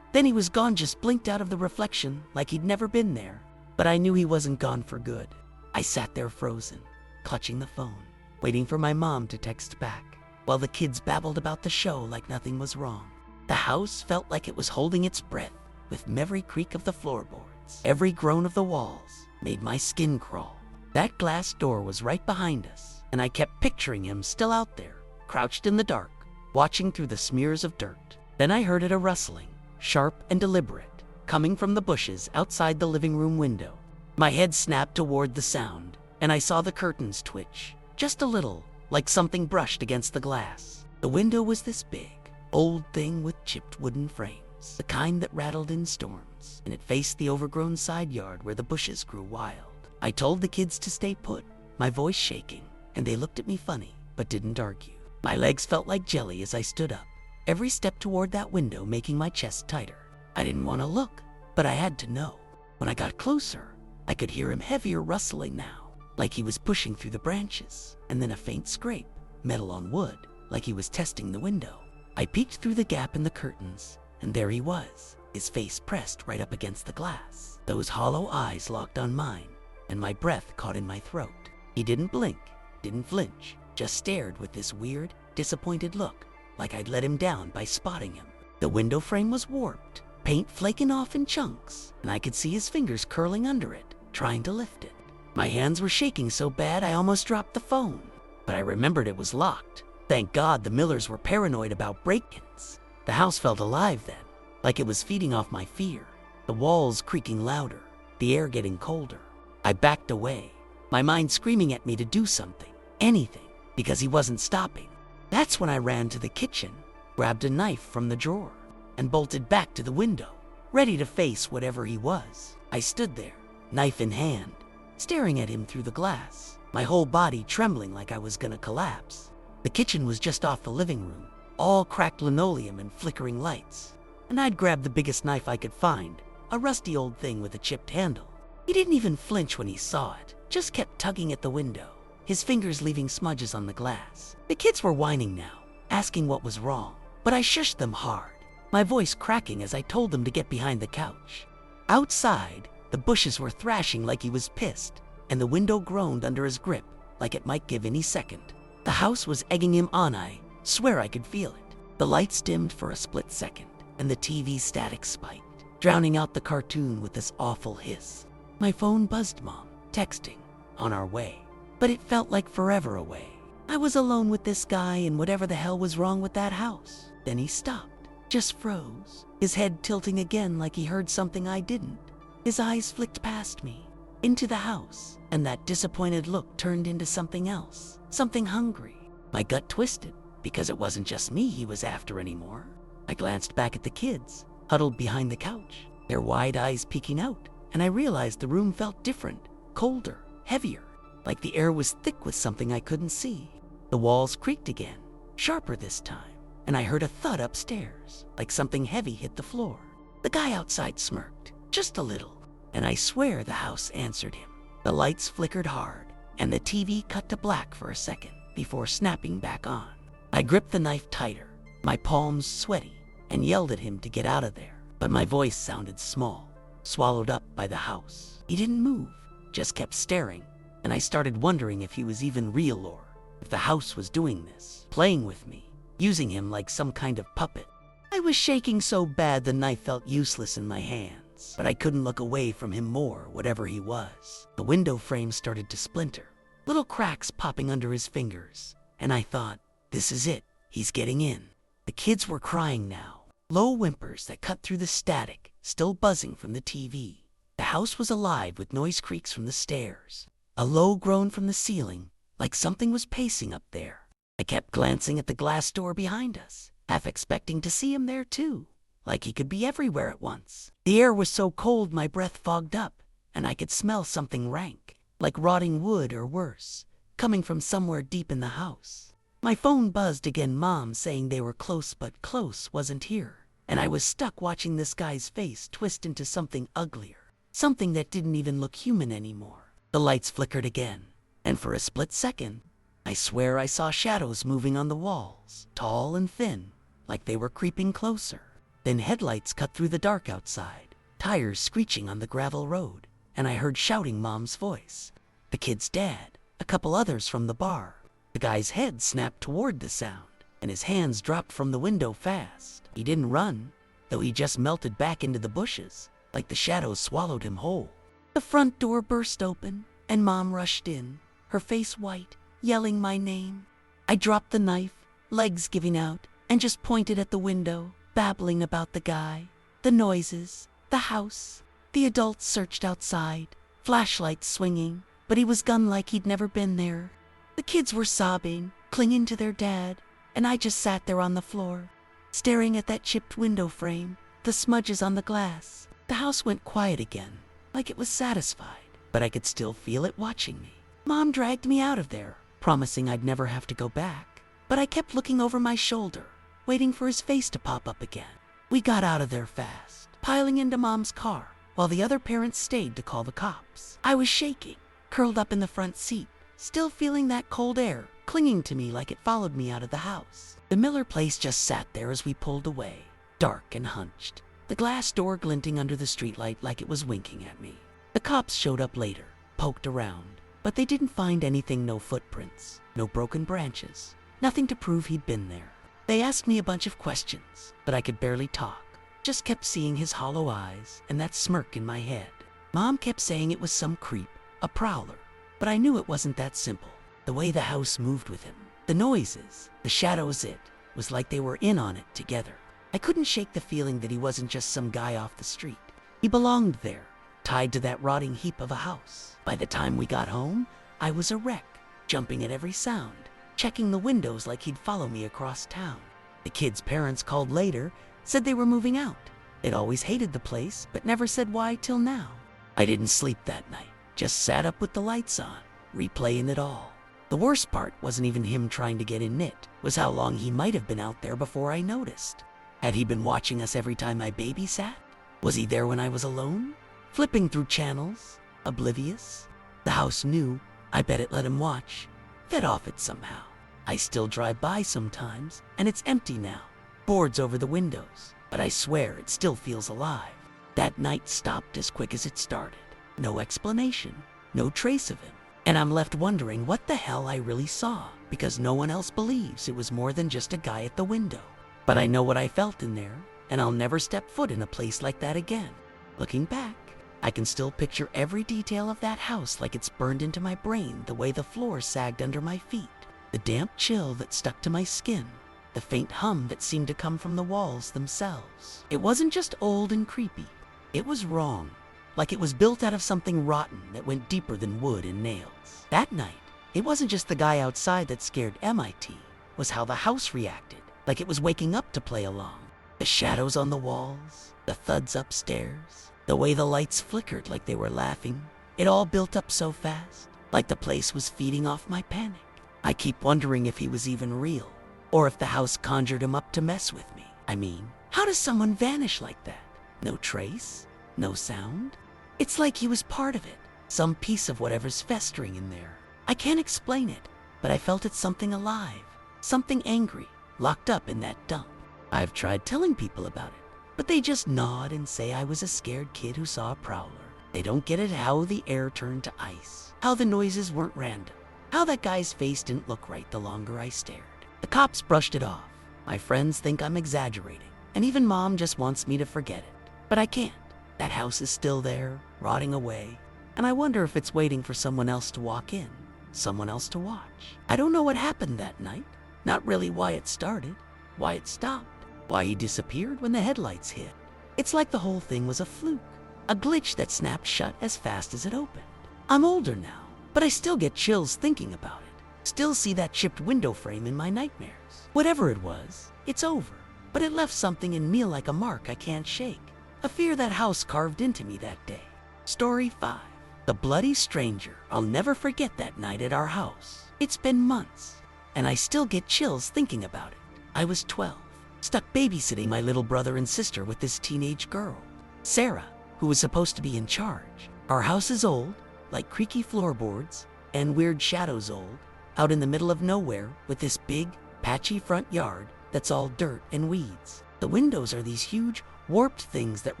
Then he was gone, just blinked out of the reflection like he'd never been there. But I knew he wasn't gone for good. I sat there frozen, clutching the phone, waiting for my mom to text back, while the kids babbled about the show like nothing was wrong. The house felt like it was holding its breath, with every creak of the floorboards, every groan of the walls, made my skin crawl. That glass door was right behind us, and I kept picturing him still out there, crouched in the dark, watching through the smears of dirt. Then I heard a rustling, sharp and deliberate, coming from the bushes outside the living room window. My head snapped toward the sound, and I saw the curtains twitch, just a little, like something brushed against the glass. The window was this big, old thing with chipped wooden frames, the kind that rattled in storms, and it faced the overgrown side yard where the bushes grew wild. I told the kids to stay put, my voice shaking, and they looked at me funny, but didn't argue. My legs felt like jelly as I stood up, every step toward that window making my chest tighter. I didn't want to look, but I had to know. When I got closer, I could hear him heavier rustling now, like he was pushing through the branches, and then a faint scrape, metal on wood, like he was testing the window. I peeked through the gap in the curtains, and there he was, his face pressed right up against the glass, those hollow eyes locked on mine, and my breath caught in my throat. He didn't blink, didn't flinch, just stared with this weird, disappointed look, like I'd let him down by spotting him. The window frame was warped, paint flaking off in chunks, and I could see his fingers curling under it, trying to lift it. My hands were shaking so bad I almost dropped the phone, but I remembered it was locked. Thank God the Millers were paranoid about break-ins. The house felt alive then, like it was feeding off my fear, the walls creaking louder, the air getting colder. I backed away, my mind screaming at me to do something, anything, because he wasn't stopping. That's when I ran to the kitchen, grabbed a knife from the drawer, and bolted back to the window, ready to face whatever he was. I stood there, knife in hand, staring at him through the glass, my whole body trembling like I was gonna collapse. The kitchen was just off the living room, all cracked linoleum and flickering lights, and I'd grabbed the biggest knife I could find, a rusty old thing with a chipped handle. He didn't even flinch when he saw it, just kept tugging at the window, his fingers leaving smudges on the glass. The kids were whining now, asking what was wrong, but I shushed them hard, my voice cracking as I told them to get behind the couch. Outside, the bushes were thrashing like he was pissed, and the window groaned under his grip, like it might give any second. The house was egging him on, I swear I could feel it. The lights dimmed for a split second, and the TV static spiked, drowning out the cartoon with this awful hiss. My phone buzzed, Mom, texting, on our way. But it felt like forever away. I was alone with this guy and whatever the hell was wrong with that house. Then he stopped, just froze, his head tilting again like he heard something I didn't. His eyes flicked past me, into the house, and that disappointed look turned into something else, something hungry. My gut twisted, because it wasn't just me he was after anymore. I glanced back at the kids, huddled behind the couch, their wide eyes peeking out, and I realized the room felt different, colder, heavier, like the air was thick with something I couldn't see. The walls creaked again, sharper this time, and I heard a thud upstairs, like something heavy hit the floor. The guy outside smirked, just a little, and I swear the house answered him. The lights flickered hard, and the TV cut to black for a second before snapping back on. I gripped the knife tighter, my palms sweaty, and yelled at him to get out of there, but my voice sounded small, swallowed up by the house. He didn't move, just kept staring, and I started wondering if he was even real or if the house was doing this, playing with me, using him like some kind of puppet. I was shaking so bad the knife felt useless in my hands, but I couldn't look away from him more, whatever he was. The window frame started to splinter, little cracks popping under his fingers, and I thought, this is it, he's getting in. The kids were crying now, low whimpers that cut through the static, still buzzing from the TV. The house was alive with noise creaks from the stairs, a low groan from the ceiling, like something was pacing up there. I kept glancing at the glass door behind us, half expecting to see him there too, like he could be everywhere at once. The air was so cold my breath fogged up, and I could smell something rank, like rotting wood or worse, coming from somewhere deep in the house. My phone buzzed again, Mom saying they were close, but close wasn't here, and I was stuck watching this guy's face twist into something uglier, something that didn't even look human anymore. The lights flickered again, and for a split second, I swear I saw shadows moving on the walls, tall and thin, like they were creeping closer. Then headlights cut through the dark outside, tires screeching on the gravel road, and I heard shouting Mom's voice, the kid's dad, a couple others from the bar. The guy's head snapped toward the sound, and his hands dropped from the window fast. He didn't run, though he just melted back into the bushes, like the shadows swallowed him whole. The front door burst open, and Mom rushed in, her face white, yelling my name. I dropped the knife, legs giving out, and just pointed at the window, babbling about the guy, the noises, the house. The adults searched outside, flashlights swinging, but he was gone like he'd never been there. The kids were sobbing, clinging to their dad, and I just sat there on the floor, staring at that chipped window frame, the smudges on the glass. The house went quiet again, like it was satisfied, but I could still feel it watching me. Mom dragged me out of there, promising I'd never have to go back, but I kept looking over my shoulder, waiting for his face to pop up again. We got out of there fast, piling into Mom's car, while the other parents stayed to call the cops. I was shaking, curled up in the front seat, still feeling that cold air clinging to me like it followed me out of the house. The Miller place just sat there as we pulled away, dark and hunched, the glass door glinting under the streetlight like it was winking at me. The cops showed up later, poked around, but they didn't find anything, no footprints, no broken branches, nothing to prove he'd been there. They asked me a bunch of questions, but I could barely talk, just kept seeing his hollow eyes and that smirk in my head. Mom kept saying it was some creep, a prowler, but I knew it wasn't that simple. The way the house moved with him, the noises, the shadows, it was like they were in on it together. I couldn't shake the feeling that he wasn't just some guy off the street. He belonged there, tied to that rotting heap of a house. By the time we got home, I was a wreck, jumping at every sound, checking the windows like he'd follow me across town. The kids' parents called later, said they were moving out. They'd always hated the place, but never said why till now. I didn't sleep that night, just sat up with the lights on, replaying it all. The worst part wasn't even him trying to get in it, was how long he might have been out there before I noticed. Had he been watching us every time I babysat? Was he there when I was alone? Flipping through channels, oblivious? The house knew, I bet it let him watch, fed off it somehow. I still drive by sometimes, and it's empty now, boards over the windows, but I swear it still feels alive. That night stopped as quick as it started. No explanation, no trace of him. And I'm left wondering what the hell I really saw, because no one else believes it was more than just a guy at the window. But I know what I felt in there, and I'll never step foot in a place like that again. Looking back, I can still picture every detail of that house like it's burned into my brain, the way the floor sagged under my feet, the damp chill that stuck to my skin, the faint hum that seemed to come from the walls themselves. It wasn't just old and creepy. It was wrong, like it was built out of something rotten that went deeper than wood and nails. That night, it wasn't just the guy outside that scared MIT, it was how the house reacted, like it was waking up to play along. The shadows on the walls, the thuds upstairs, the way the lights flickered like they were laughing. It all built up so fast, like the place was feeding off my panic. I keep wondering if he was even real, or if the house conjured him up to mess with me. I mean, how does someone vanish like that? No trace, no sound. It's like he was part of it, some piece of whatever's festering in there. I can't explain it, but I felt it's something alive, something angry, locked up in that dump. I've tried telling people about it, but they just nod and say I was a scared kid who saw a prowler. They don't get it how the air turned to ice, how the noises weren't random, how that guy's face didn't look right the longer I stared. The cops brushed it off. My friends think I'm exaggerating, and even Mom just wants me to forget it. But I can't. That house is still there, rotting away, and I wonder if it's waiting for someone else to walk in, someone else to watch. I don't know what happened that night, not really why it started, why it stopped, why he disappeared when the headlights hit. It's like the whole thing was a fluke, a glitch that snapped shut as fast as it opened. I'm older now, but I still get chills thinking about it. Still see that chipped window frame in my nightmares. Whatever it was, it's over, but it left something in me like a mark I can't shake, a fear that house carved into me that day. Story 5. The Bloody Stranger. I'll never forget that night at our house. It's been months, and I still get chills thinking about it. I was 12. Stuck babysitting my little brother and sister with this teenage girl, Sarah, who was supposed to be in charge. Our house is old, like creaky floorboards, and weird shadows old, out in the middle of nowhere with this big, patchy front yard that's all dirt and weeds. The windows are these huge, warped things that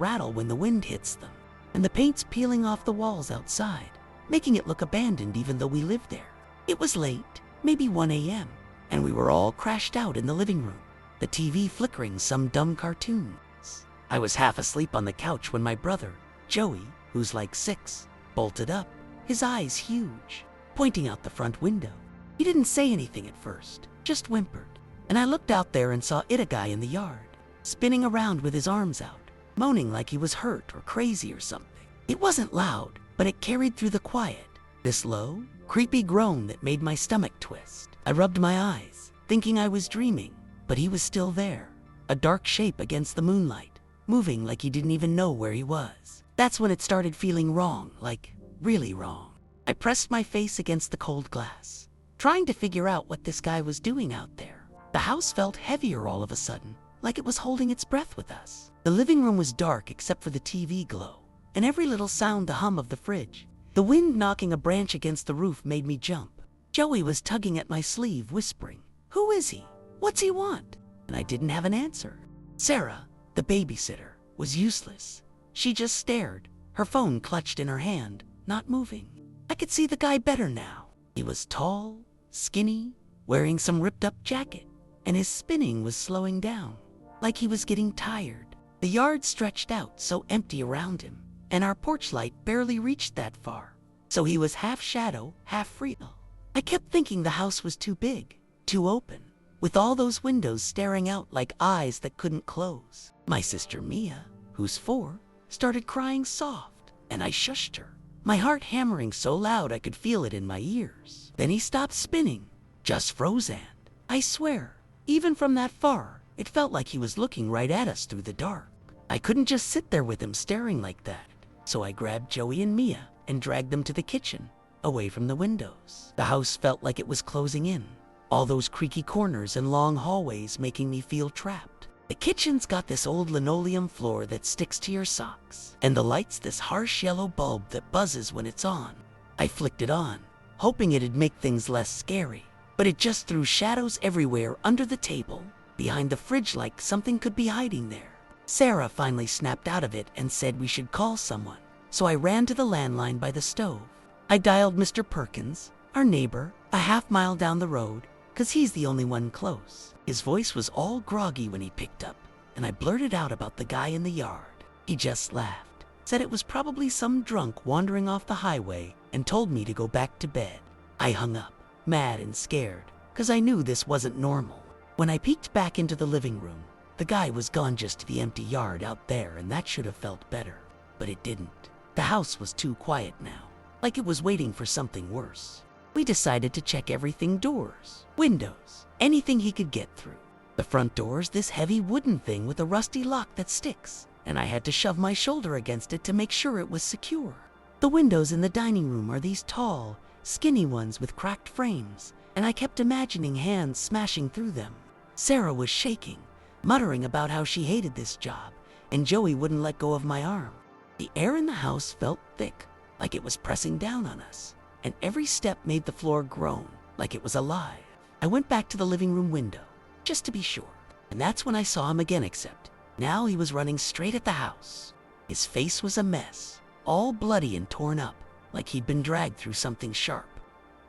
rattle when the wind hits them, and the paint's peeling off the walls outside, making it look abandoned even though we lived there. It was late, maybe 1 a.m., and we were all crashed out in the living room, the TV flickering some dumb cartoons. I was half asleep on the couch when my brother, Joey, who's like 6, bolted up, his eyes huge, pointing out the front window. He didn't say anything at first, just whimpered, and I looked out there and saw a guy in the yard, spinning around with his arms out, moaning like he was hurt or crazy or something. It wasn't loud, but it carried through the quiet, this low, creepy groan that made my stomach twist. I rubbed my eyes, thinking I was dreaming, but he was still there, a dark shape against the moonlight, moving like he didn't even know where he was. That's when it started feeling wrong, like really wrong. I pressed my face against the cold glass, trying to figure out what this guy was doing out there. The house felt heavier all of a sudden, like it was holding its breath with us. The living room was dark except for the TV glow, and every little sound, the hum of the fridge. The wind knocking a branch against the roof made me jump. Joey was tugging at my sleeve, whispering, "Who is he? What's he want?" And I didn't have an answer. Sarah, the babysitter, was useless. She just stared, her phone clutched in her hand, not moving. I could see the guy better now. He was tall, skinny, wearing some ripped-up jacket, and his spinning was slowing down, like he was getting tired. The yard stretched out so empty around him, and our porch light barely reached that far, so he was half shadow, half real. I kept thinking the house was too big, too open, with all those windows staring out like eyes that couldn't close. My sister Mia, who's 4, started crying soft, and I shushed her, my heart hammering so loud I could feel it in my ears. Then he stopped spinning, just froze, and I swear, even from that far, it felt like he was looking right at us through the dark. I couldn't just sit there with him staring like that, so I grabbed Joey and Mia and dragged them to the kitchen, away from the windows. The house felt like it was closing in, all those creaky corners and long hallways making me feel trapped. The kitchen's got this old linoleum floor that sticks to your socks, and the light's this harsh yellow bulb that buzzes when it's on. I flicked it on, hoping it'd make things less scary, but it just threw shadows everywhere, under the table, behind the fridge, like something could be hiding there. Sarah finally snapped out of it and said we should call someone, so I ran to the landline by the stove. I dialed Mr. Perkins, our neighbor, a half-mile down the road, 'cause he's the only one close. His voice was all groggy when he picked up, and I blurted out about the guy in the yard. He just laughed, said it was probably some drunk wandering off the highway, and told me to go back to bed. I hung up, mad and scared, 'cause I knew this wasn't normal. When I peeked back into the living room, the guy was gone just to the empty yard out there, and that should have felt better. But it didn't. The house was too quiet now, like it was waiting for something worse. We decided to check everything: doors, windows, anything he could get through. The front door's this heavy wooden thing with a rusty lock that sticks, and I had to shove my shoulder against it to make sure it was secure. The windows in the dining room are these tall, skinny ones with cracked frames, and I kept imagining hands smashing through them. Sarah was shaking, muttering about how she hated this job, and Joey wouldn't let go of my arm. The air in the house felt thick, like it was pressing down on us, and every step made the floor groan, like it was alive. I went back to the living room window, just to be sure, and that's when I saw him again, except now he was running straight at the house. His face was a mess, all bloody and torn up, like he'd been dragged through something sharp.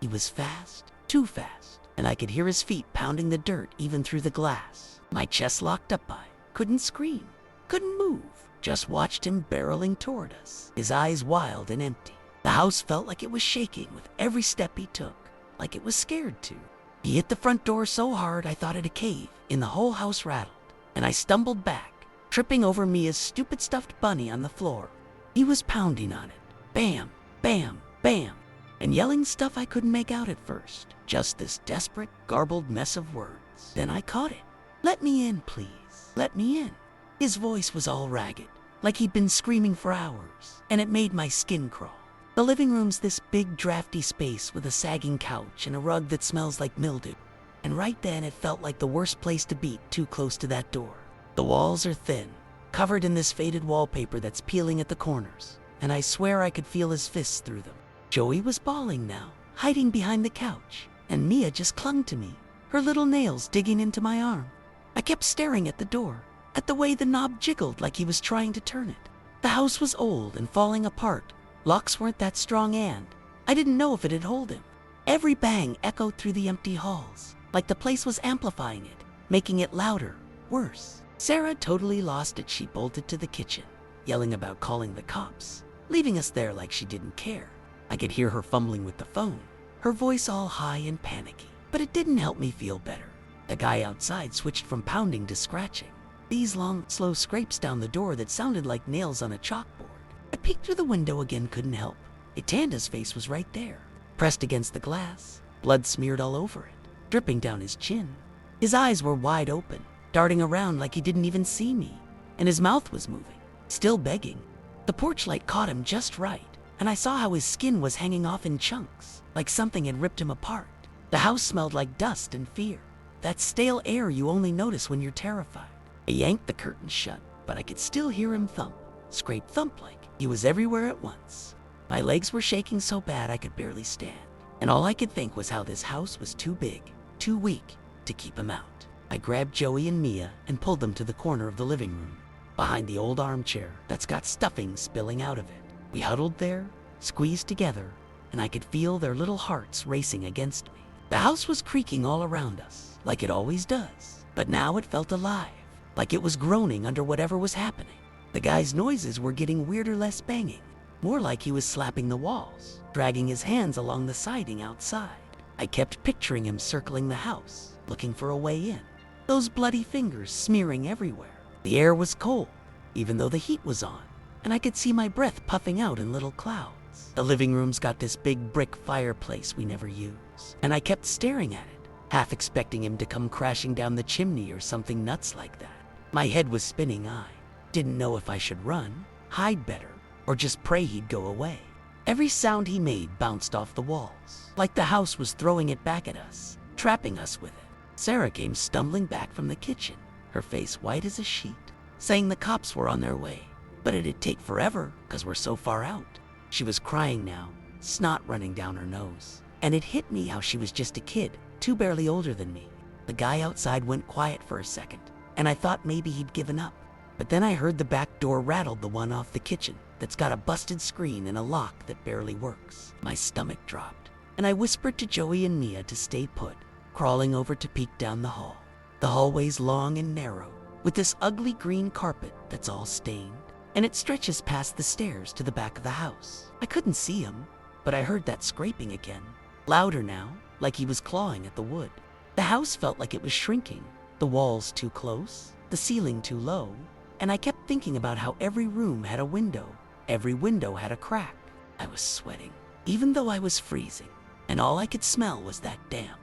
He was fast, too fast, and I could hear his feet pounding the dirt even through the glass. My chest locked up. I couldn't scream, couldn't move, just watched him barreling toward us, his eyes wild and empty. The house felt like it was shaking with every step he took, like it was scared to. He hit the front door so hard I thought it'd cave, and the whole house rattled, and I stumbled back, tripping over Mia's stupid stuffed bunny on the floor. He was pounding on it, bam, bam, bam, and yelling stuff I couldn't make out at first, just this desperate, garbled mess of words. Then I caught it. "Let me in, please, let me in." His voice was all ragged, like he'd been screaming for hours, and it made my skin crawl. The living room's this big, drafty space with a sagging couch and a rug that smells like mildew, and right then it felt like the worst place to be, too close to that door. The walls are thin, covered in this faded wallpaper that's peeling at the corners, and I swear I could feel his fists through them. Joey was bawling now, hiding behind the couch, and Mia just clung to me, her little nails digging into my arm. I kept staring at the door, at the way the knob jiggled like he was trying to turn it. The house was old and falling apart. Locks weren't that strong, and I didn't know if it'd hold him. Every bang echoed through the empty halls, like the place was amplifying it, making it louder, worse. Sarah totally lost it. She bolted to the kitchen, yelling about calling the cops, leaving us there like she didn't care. I could hear her fumbling with the phone, her voice all high and panicky, but it didn't help me feel better. The guy outside switched from pounding to scratching, these long, slow scrapes down the door that sounded like nails on a chalkboard. I peeked through the window again, couldn't help. Itanda's face was right there, pressed against the glass, blood smeared all over it, dripping down his chin. His eyes were wide open, darting around like he didn't even see me, and his mouth was moving, still begging. The porch light caught him just right, and I saw how his skin was hanging off in chunks, like something had ripped him apart. The house smelled like dust and fear, that stale air you only notice when you're terrified. I yanked the curtains shut, but I could still hear him thump, scrape thump like he was everywhere at once. My legs were shaking so bad I could barely stand, and all I could think was how this house was too big, too weak to keep him out. I grabbed Joey and Mia and pulled them to the corner of the living room, behind the old armchair that's got stuffing spilling out of it. We huddled there, squeezed together, and I could feel their little hearts racing against me. The house was creaking all around us, like it always does, but now it felt alive, like it was groaning under whatever was happening. The guy's noises were getting weirder, less banging, more like he was slapping the walls, dragging his hands along the siding outside. I kept picturing him circling the house, looking for a way in, those bloody fingers smearing everywhere. The air was cold, even though the heat was on, and I could see my breath puffing out in little clouds. The living room's got this big brick fireplace we never use, and I kept staring at it, half expecting him to come crashing down the chimney or something nuts like that. My head was spinning. I didn't know if I should run, hide better, or just pray he'd go away. Every sound he made bounced off the walls, like the house was throwing it back at us, trapping us with it. Sarah came stumbling back from the kitchen, her face white as a sheet, saying the cops were on their way, but it'd take forever because we're so far out. She was crying now, snot running down her nose, and it hit me how she was just a kid, too barely older than me. The guy outside went quiet for a second, and I thought maybe he'd given up. But then I heard the back door rattle, the one off the kitchen, that's got a busted screen and a lock that barely works. My stomach dropped, and I whispered to Joey and Mia to stay put, crawling over to peek down the hall. The hallway's long and narrow, with this ugly green carpet that's all stained, and it stretches past the stairs to the back of the house. I couldn't see him, but I heard that scraping again, louder now, like he was clawing at the wood. The house felt like it was shrinking, the walls too close, the ceiling too low, and I kept thinking about how every room had a window, every window had a crack. I was sweating, even though I was freezing, and all I could smell was that damp,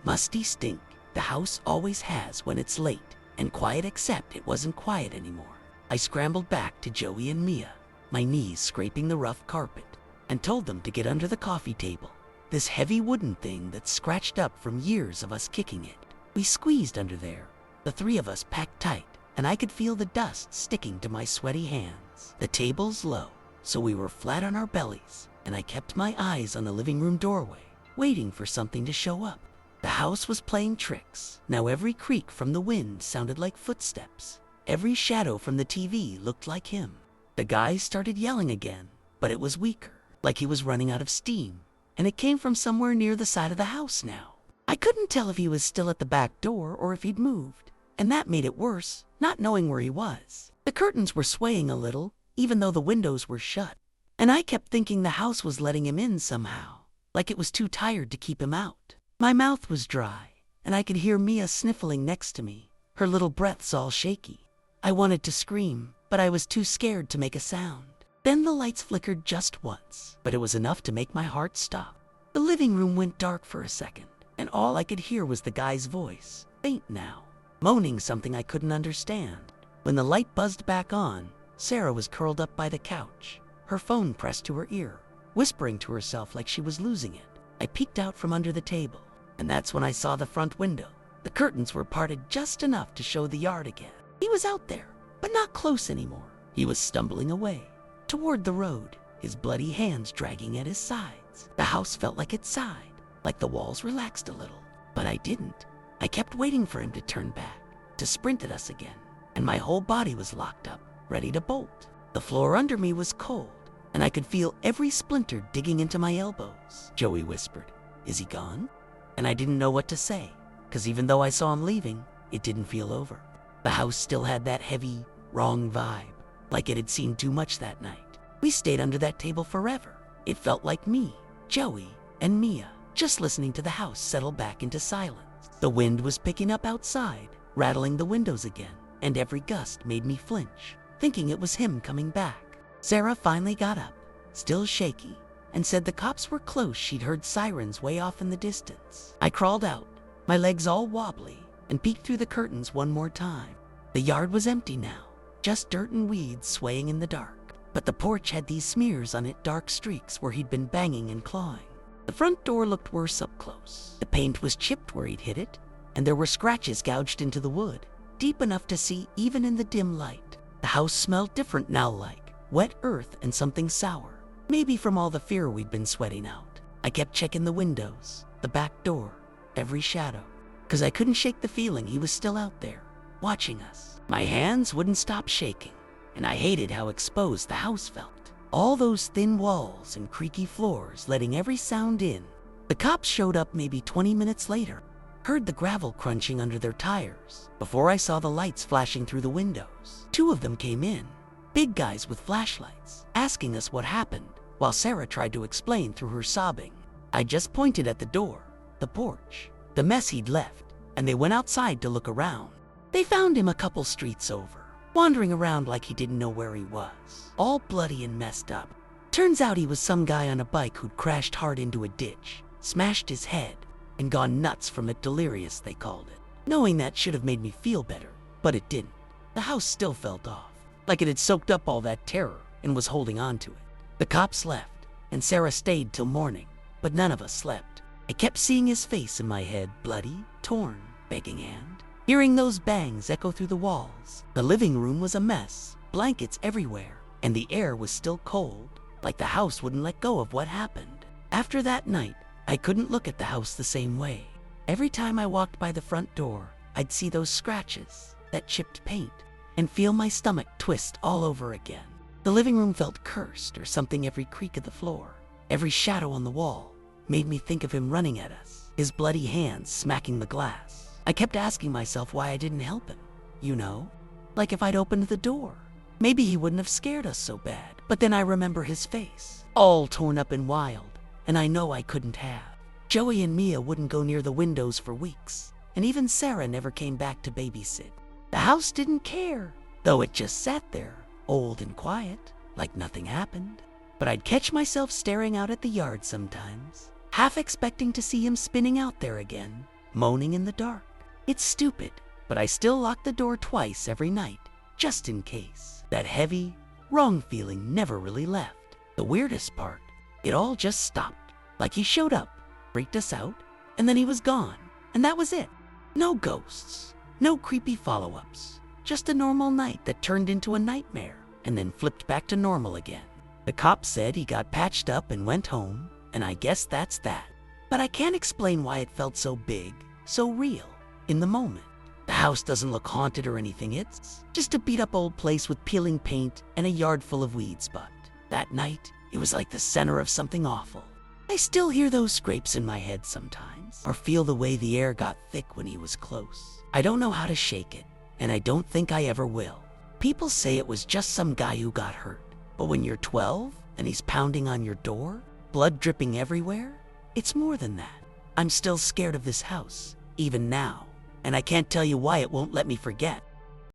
musty stink the house always has when it's late and quiet, except it wasn't quiet anymore. I scrambled back to Joey and Mia, my knees scraping the rough carpet, and told them to get under the coffee table, this heavy wooden thing that's scratched up from years of us kicking it. We squeezed under there, the three of us packed tight, and I could feel the dust sticking to my sweaty hands. The table's low, so we were flat on our bellies, and I kept my eyes on the living room doorway, waiting for something to show up. The house was playing tricks. Now every creak from the wind sounded like footsteps. Every shadow from the TV looked like him. The guy started yelling again, but it was weaker, like he was running out of steam, and it came from somewhere near the side of the house now. I couldn't tell if he was still at the back door or if he'd moved, and that made it worse, not knowing where he was. The curtains were swaying a little, even though the windows were shut, and I kept thinking the house was letting him in somehow, like it was too tired to keep him out. My mouth was dry, and I could hear Mia sniffling next to me, her little breaths all shaky. I wanted to scream, but I was too scared to make a sound. Then the lights flickered just once, but it was enough to make my heart stop. The living room went dark for a second, and all I could hear was the guy's voice, faint now, moaning something I couldn't understand. When the light buzzed back on, Sarah was curled up by the couch, her phone pressed to her ear, whispering to herself like she was losing it. I peeked out from under the table, and that's when I saw the front window. The curtains were parted just enough to show the yard again. He was out there, but not close anymore. He was stumbling away, toward the road, his bloody hands dragging at his sides. The house felt like it sighed, like the walls relaxed a little, but I didn't. I kept waiting for him to turn back, to sprint at us again, and my whole body was locked up, ready to bolt. The floor under me was cold, and I could feel every splinter digging into my elbows. Joey whispered, "Is he gone?" And I didn't know what to say, because even though I saw him leaving, it didn't feel over. The house still had that heavy, wrong vibe, like it had seen too much that night. We stayed under that table forever. It felt like me, Joey, and Mia, just listening to the house settle back into silence. The wind was picking up outside, rattling the windows again, and every gust made me flinch, thinking it was him coming back. Sarah finally got up, still shaky, and said the cops were close. She'd heard sirens way off in the distance. I crawled out, my legs all wobbly, and peeked through the curtains one more time. The yard was empty now, just dirt and weeds swaying in the dark. But the porch had these smears on it, dark streaks where he'd been banging and clawing. The front door looked worse up close. The paint was chipped where he'd hit it, and there were scratches gouged into the wood, deep enough to see even in the dim light. The house smelled different now, like wet earth and something sour, maybe from all the fear we'd been sweating out. I kept checking the windows, the back door, every shadow, because I couldn't shake the feeling he was still out there, watching us. My hands wouldn't stop shaking, and I hated how exposed the house felt. All those thin walls and creaky floors letting every sound in. The cops showed up maybe 20 minutes later. Heard the gravel crunching under their tires before I saw the lights flashing through the windows. Two of them came in, big guys with flashlights, asking us what happened, while Sarah tried to explain through her sobbing. I just pointed at the door, the porch, the mess he'd left, and they went outside to look around. They found him a couple streets over, wandering around like he didn't know where he was, all bloody and messed up. Turns out he was some guy on a bike who'd crashed hard into a ditch, smashed his head, and gone nuts from it. Delirious, they called it. Knowing that should have made me feel better, but it didn't. The house still felt off, like it had soaked up all that terror and was holding on to it. The cops left, and Sarah stayed till morning, but none of us slept. I kept seeing his face in my head, bloody, torn, begging hand. Hearing those bangs echo through the walls. The living room was a mess, blankets everywhere, and the air was still cold, like the house wouldn't let go of what happened. After that night, I couldn't look at the house the same way. Every time I walked by the front door, I'd see those scratches, that chipped paint, and feel my stomach twist all over again. The living room felt cursed or something. Every creak of the floor, every shadow on the wall made me think of him running at us, his bloody hands smacking the glass. I kept asking myself why I didn't help him. You know, like if I'd opened the door, maybe he wouldn't have scared us so bad. But then I remember his face, all torn up and wild, and I know I couldn't have. Joey and Mia wouldn't go near the windows for weeks, and even Sarah never came back to babysit. The house didn't care, though it just sat there, old and quiet, like nothing happened. But I'd catch myself staring out at the yard sometimes, half expecting to see him spinning out there again, moaning in the dark. It's stupid, but I still lock the door twice every night, just in case. That heavy, wrong feeling never really left. The weirdest part, it all just stopped. Like he showed up, freaked us out, and then he was gone. And that was it. No ghosts, no creepy follow-ups. Just a normal night that turned into a nightmare and then flipped back to normal again. The cop said he got patched up and went home, and I guess that's that. But I can't explain why it felt so big, so real, in the moment. The house doesn't look haunted or anything. It's just a beat-up old place with peeling paint and a yard full of weeds. But that night, it was like the center of something awful. I still hear those scrapes in my head sometimes, or feel the way the air got thick when he was close. I don't know how to shake it, and I don't think I ever will. People say it was just some guy who got hurt. But when you're 12 and he's pounding on your door, blood dripping everywhere, it's more than that. I'm still scared of this house, even now, and I can't tell you why it won't let me forget.